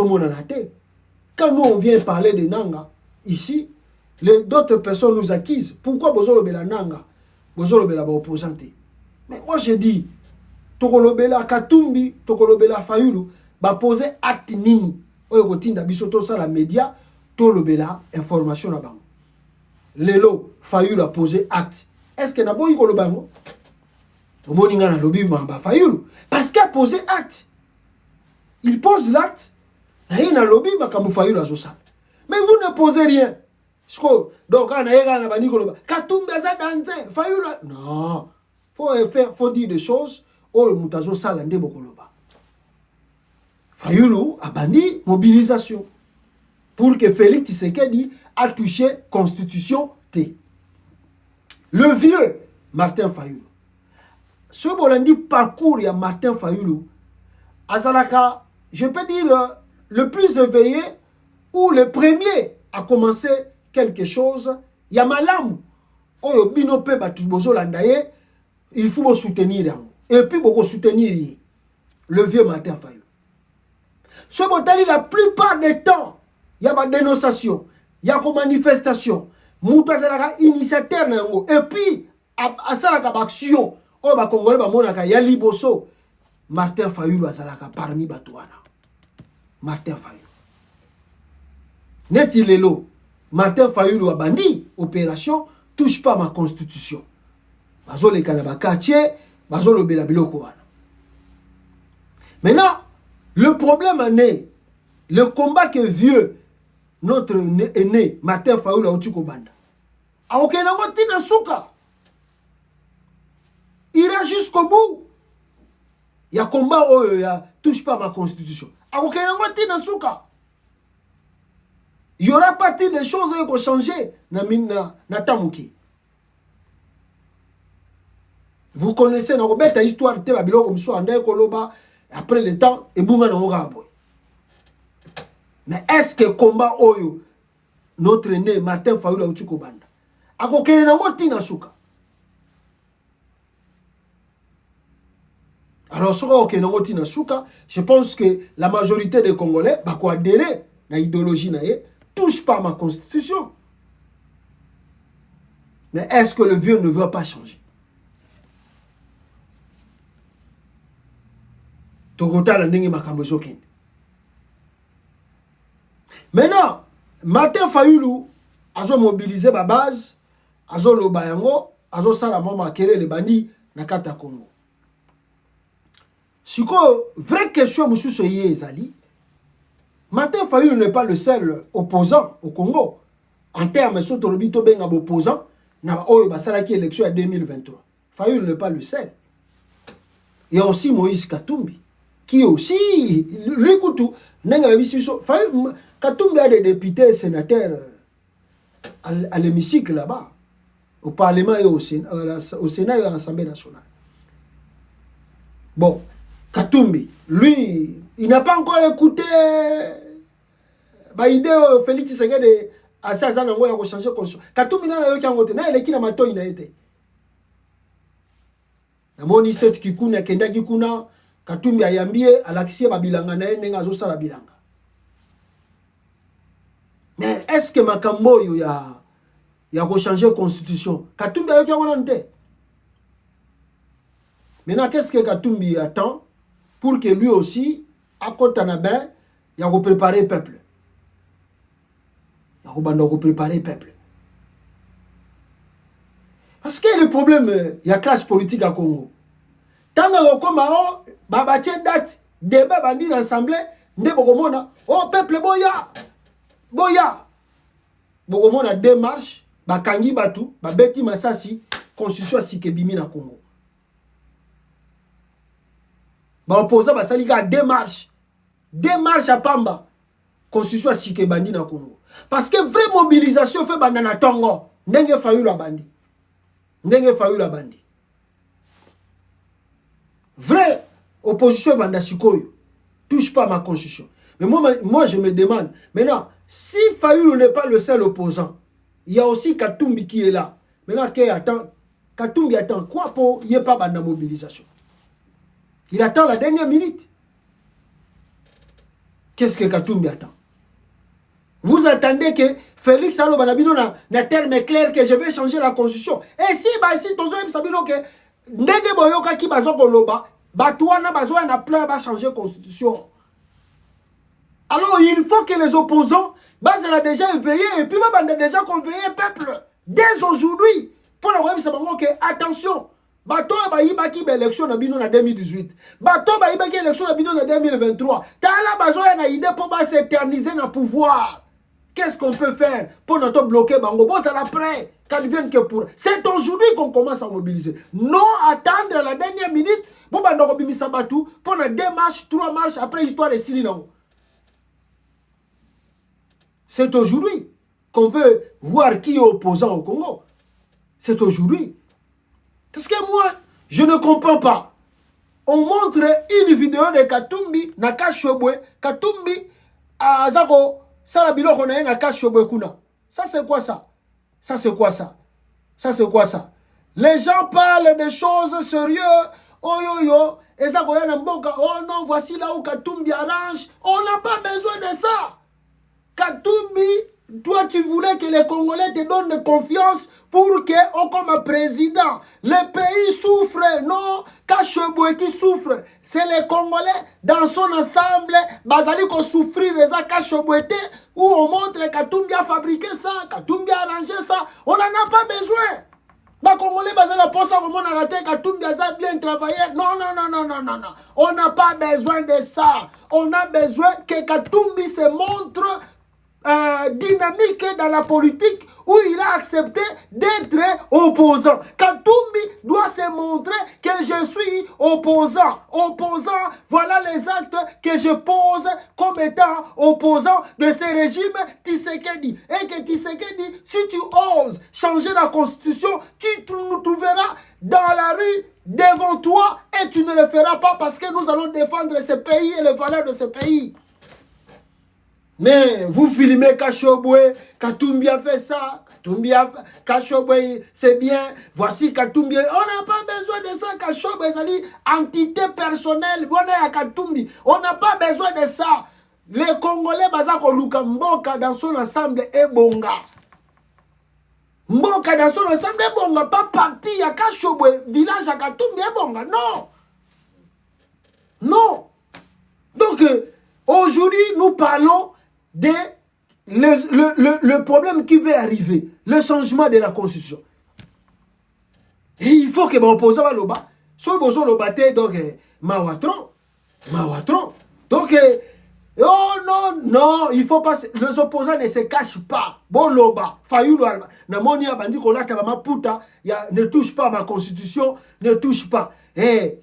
nous on vient parler de Nanga, ici, d'autres personnes nous accusent. Pourquoi Bozolobela Nanga? Bozolobela opposante. Mais moi je dis, Tokolobela Katumbi, Tokolobela Fayulu, ba poser acte nini. Oyo kotinda biso to ça la média, Tolobela information na bango. Lelo Fayulu a posé acte. Est-ce que na boyi kolobango? Parce qu'il a posé acte. Il pose l'acte. Mais vous ne posez rien. Donc, non. Faut dire des choses. Fayulu a banni mobilisation. Pour que Félix Tshisekedi a touché constitution T. Le vieux Martin Fayulu. Ce Bolandi parcours, il y a Martin Fayulu. Azalaka, je peux dire le plus éveillé ou le premier à commencer quelque chose. Il y a Malamu. Oyo binope batubozo landaye. Il faut me soutenir. Et puis beaucoup soutenir le vieux Martin Fayulu. Ce Bolandi, la plupart des temps, il y a ma dénonciation. ya ko manifestation mutu azalaka initiateur na yango et puis asalaka baction oyo bakongole bamonaka ya liboso Martin Fayulu azalaka parmi bato wana. Martin Fayulu neti lelo Martin Fayulu abandi opération touche pas ma constitution bazoleka na bakatier bazolobela biloko wana. Maintenant le problème en est le combat que vieux notre aîné Martin Fayulu auti kobanda aokenango tina suka ira jusqu'au bout. Il y a combat oyo ya touche pas ma constitution aokenango tina suka. Il y aura partie des choses qui vont changer na tamuki. Vous connaissez na robeta histoire te babilo comme ça andai koloba après le temps et bunga na ngoka boy. Mais est-ce que combat oyo notre né Martin Fayulu auti kobanda akokene nango tina suka. Alors soka okene nango tina suka, je pense que la majorité des Congolais ba ko adhérer na idéologie na ye touche pas ma constitution. Mais est-ce que le vieux ne veut pas changer? Tokota ndenge makambo ezokende. Maintenant, Martin Fayulu azo mobiliser ba base, azo loba yango, azo sala mama kele le bandi na kata Congo. Siko vraie question mususu ye ezali. Martin Fayulu n'est pas le seul opposant au Congo. En termes de benga opposant, na oyo basalaki élection en 2023. Fayulu n'est pas le seul. Il y a aussi Moïse Katumbi qui aussi lui Koutou Katumbi a des députés et sénateurs à l'hémicycle là-bas, au Parlement et au Sénat et à l'Assemblée nationale. Bon, Katumbi, lui, il n'a pas encore écouté l'idée Félix Tshisekedi à 16 ans de changer de constitution. Katumbi n'a pas écouté, n'a pas écouté, n'a été. Na moni set kikuna kenda kikuna Katumbi ayambie alakisia babilanga na ndenga azosala bilanga. Mais est-ce que makambo yo ya ko changer constitution Katumbi ayoki ngona nte? Maintenant qu'est-ce que Katumbi attend pour que lui aussi akota na ben ya ko préparer peuple. Ya ko bando ko préparer peuple. Parce que le problème, il y a classe politique à Congo. Tant que Komao, Babache date, débat bandit l'assemblée, ne Bogomona, oh peuple boya, boya. Bogomona démarche, Bakangi Batu, Babeti Masasi, constitution Sikebimi na Congo. Ba opposant Basalika démarche à Pamba, constitution Sikebandi na Congo. Parce que vraie mobilisation fait banana Tongo, n'enge Fayulu la bandi. Ndenge Fayulu la bandi. Vraie opposition banda sikoyo touche pas ma constitution. Mais moi je me demande maintenant si Fayulu n'est pas le seul opposant, il y a aussi Katumbi qui est là. Maintenant Katumbi attend quoi pour il n'y ait pas banda mobilisation? Il attend la dernière minute. Qu'est-ce que Katumbi attend? Vous attendez que Félix Alo Banabino na terme clair que je vais changer la constitution. Et si Tozo Sabino que ndenge boyoka ki bazo koloba, batouana bazo na plein ba changer la constitution. Alors il faut que les opposants a déjà éveillé et puis banda déjà conveillé peuple dès aujourd'hui pour la web sabango que attention, bato ba yibaki élection na bino na 2018. Bato ba yibaki élection na bino na 2023. Tala bazo na idée pour ba s'éterniser dans pouvoir. Qu'est-ce qu'on peut faire pour notre bloquer Bango? Bon, ça l'après, quand ils viennent que pour. C'est aujourd'hui qu'on commence à mobiliser. Non attendre la dernière minute pour Bandoro Bimisabatou, pour la 2 marches, 3 marches après histoire de Silinao. C'est aujourd'hui qu'on veut voir qui est opposant au Congo. C'est aujourd'hui. Parce que moi, je ne comprends pas. On montre une vidéo de Katumbi, Naka Shobwe, Katumbi, à Zako. Ça la bilo qu'on a na cache kuna. Ça c'est quoi ça? Ça c'est quoi ça? Ça c'est quoi ça? Les gens parlent de choses sérieuses. Oh yo yo, et ça goya na mboka. Oh non, voici là où Katumbi arrange. On n'a pas besoin de ça. Katumbi, toi Toi, tu voulais que les Congolais te donnent de confiance pour que, comme président, le pays souffre. Non, Kachobwe qui souffre, c'est les Congolais dans son ensemble. Bazali ko souffrir les Kachobwe où on montre que Katumbi a fabriqué ça, Katumbi a arrangé ça. On n'en a pas besoin. Les Congolais, Katumbi a bien travaillé. Non. On n'a pas besoin de ça. On a besoin que Katumbi se montre dynamique dans la politique où il a accepté d'être opposant. Katumbi doit se montrer que je suis opposant. Voilà les actes que je pose comme étant opposant de ce régime Tshisekedi. Et que Tshisekedi, si tu oses changer la constitution, tu nous trouveras dans la rue devant toi et tu ne le feras pas parce que nous allons défendre ce pays et les valeurs de ce pays. Mais vous filmez Kachobwe, Katumbi a fait ça, Kachobwe c'est bien, voici Katumbi. On n'a pas besoin de ça, Kachobwe, c'est-à-dire entité personnelle, on est à Katumbi. On n'a pas besoin de ça. Les Congolais, Bazako Luka Mboka dans son ensemble est bonga. Mboka dans son ensemble est bonga, pas parti à Kachobwe, village à Katumbi est bonga, non. Donc, aujourd'hui, nous parlons de le problème qui va arriver, le changement de la constitution. Et il faut que l'opposant va le bas. Soit besoin le battre, donc, Mawatron. Donc, non, il faut pas. Les opposants ne se cachent pas. Bon, loba, Fayulu, Namoni a bandi kola kabama puta, ne touche pas à ma constitution, ne touche pas. Eh,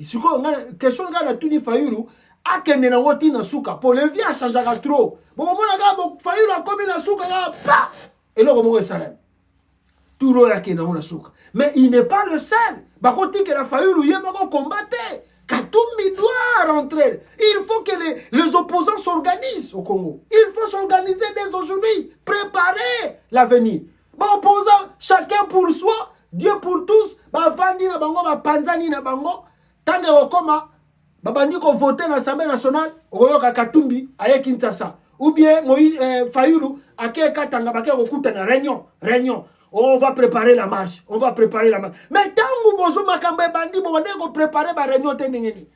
question de tout dit Fayulu. Akende na ngoti na suka pour le vie a changé trop bon mona ga fayu la komi na suka ga pa et là comment ça tout le yake na suka mais il n'est pas le seul ba koti que la fayu lu yema ko combattre Katumbi doit rentrer. Il faut que les opposants s'organisent au Congo. Il faut s'organiser dès aujourd'hui, préparer l'avenir. Ba opposants chacun pour soi, Dieu pour tous, ba vandi na bango ba panzani na bango tange okoma babandi ko voter dans l'Assemblée nationale, oyoka Katumbi aye Kinshasa. Ou bien Moïse Fayulu ake katanga bake okuta na réunion. On va préparer la marche. Mais tangu bozo makambe bandi bo ko préparer ba réunion tenengeni.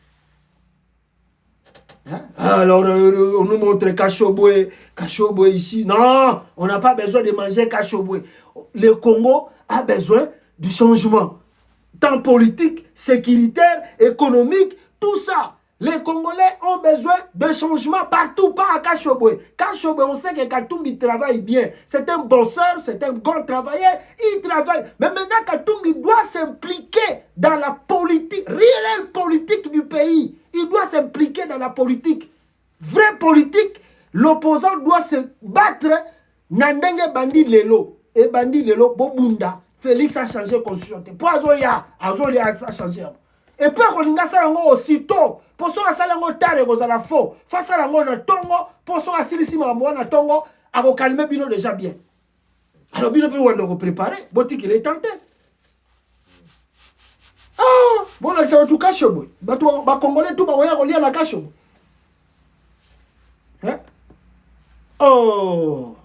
Alors on nous montre Kachobwe ici. Non, on n'a pas besoin de manger Kachobwe. Le Congo a besoin du changement. Tant politique, sécuritaire, économique, tout ça. Les Congolais ont besoin de changement partout, pas à Kachobwe. Kachobwe, on sait que Katumbi travaille bien. C'est un bosseur, c'est un grand travailleur. Il travaille. Mais maintenant, Katumbi doit s'impliquer dans la politique, réelle politique du pays. Il doit s'impliquer dans la politique. Vraie politique. L'opposant doit se battre. Nandenge bandi lelo. Et bandi lelo, Bobunda. Félix a changé de constitution. Pour Azoya a changé. Et puis, on a ça aussitôt. Pour ça, on a tard et la faux. Face à la tongo, pour ça, on a tongo, à calmer Bino déjà bien. Alors, Bino peut vous préparer. Boti qu'il est tenté. Ah, bon, là, c'est tout Kachobwe. Bah, Congolais, tout, bah, on y a la Kachobwe. Hein? Oh.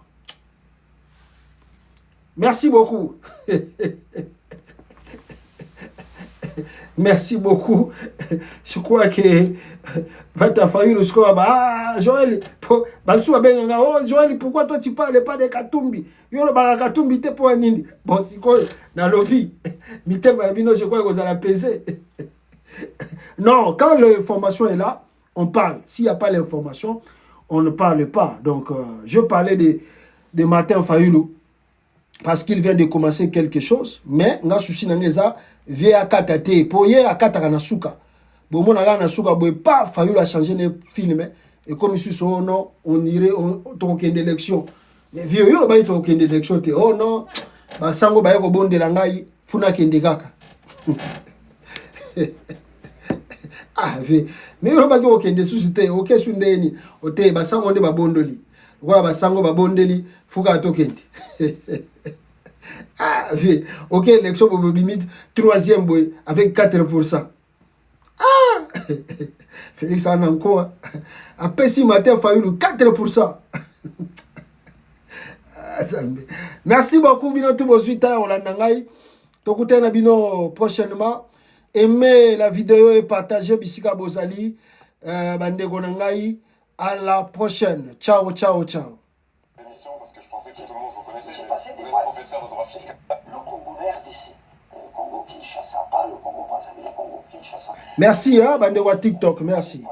Merci beaucoup. Merci beaucoup. Je crois que Bata Fayulu le score. Joël, Joël, pourquoi toi tu parles pas de Katumbi? Yolo ba Katumbi te pour nini? Bon, si quoi dans le lobby, mite balbino, je crois que vous allez peser. Non, quand l'information est là, on parle. S'il n'y a pas l'information, on ne parle pas. Donc, je parlais de Martin Fayulu parce qu'il vient de commencer quelque chose, mais on a souci dans les a via katate pour y a kataka na suka. Bon mon na suka boy pas Fayulu a changé le film et comme ici son non on irait on token d'élection. Mais vieux yo ba token d'élection te oh non ba sango ba ko bonde la ngai funa kende kaka. Ah mais yo ba ko kende susite o kesu ndeni o te ba sango nde ba bondoli. Wa ba sango ba bondeli fuka tokende. Ah, ok, l'élection pour limite, 3e boy, avec 4%. Ah, Félix en encore. Après 6 matins, Fayulu, 4%. Merci beaucoup, bino tout bozwita Olandangai. Tokute na bino prochainement. Aimez la vidéo et partagez bisika bozali. Bandeko nangai. À la prochaine. Ciao, ciao, ciao. Émission parce que je pensais que tout le monde vous connaissait. J'ai passé des Vous êtes mois. professeur de droit fiscal. Le Congo, le RDC, le Congo Kinshasa, pas le Congo Brazzaville, le Congo Kinshasa. Merci, hein, bandeko TikTok. Merci.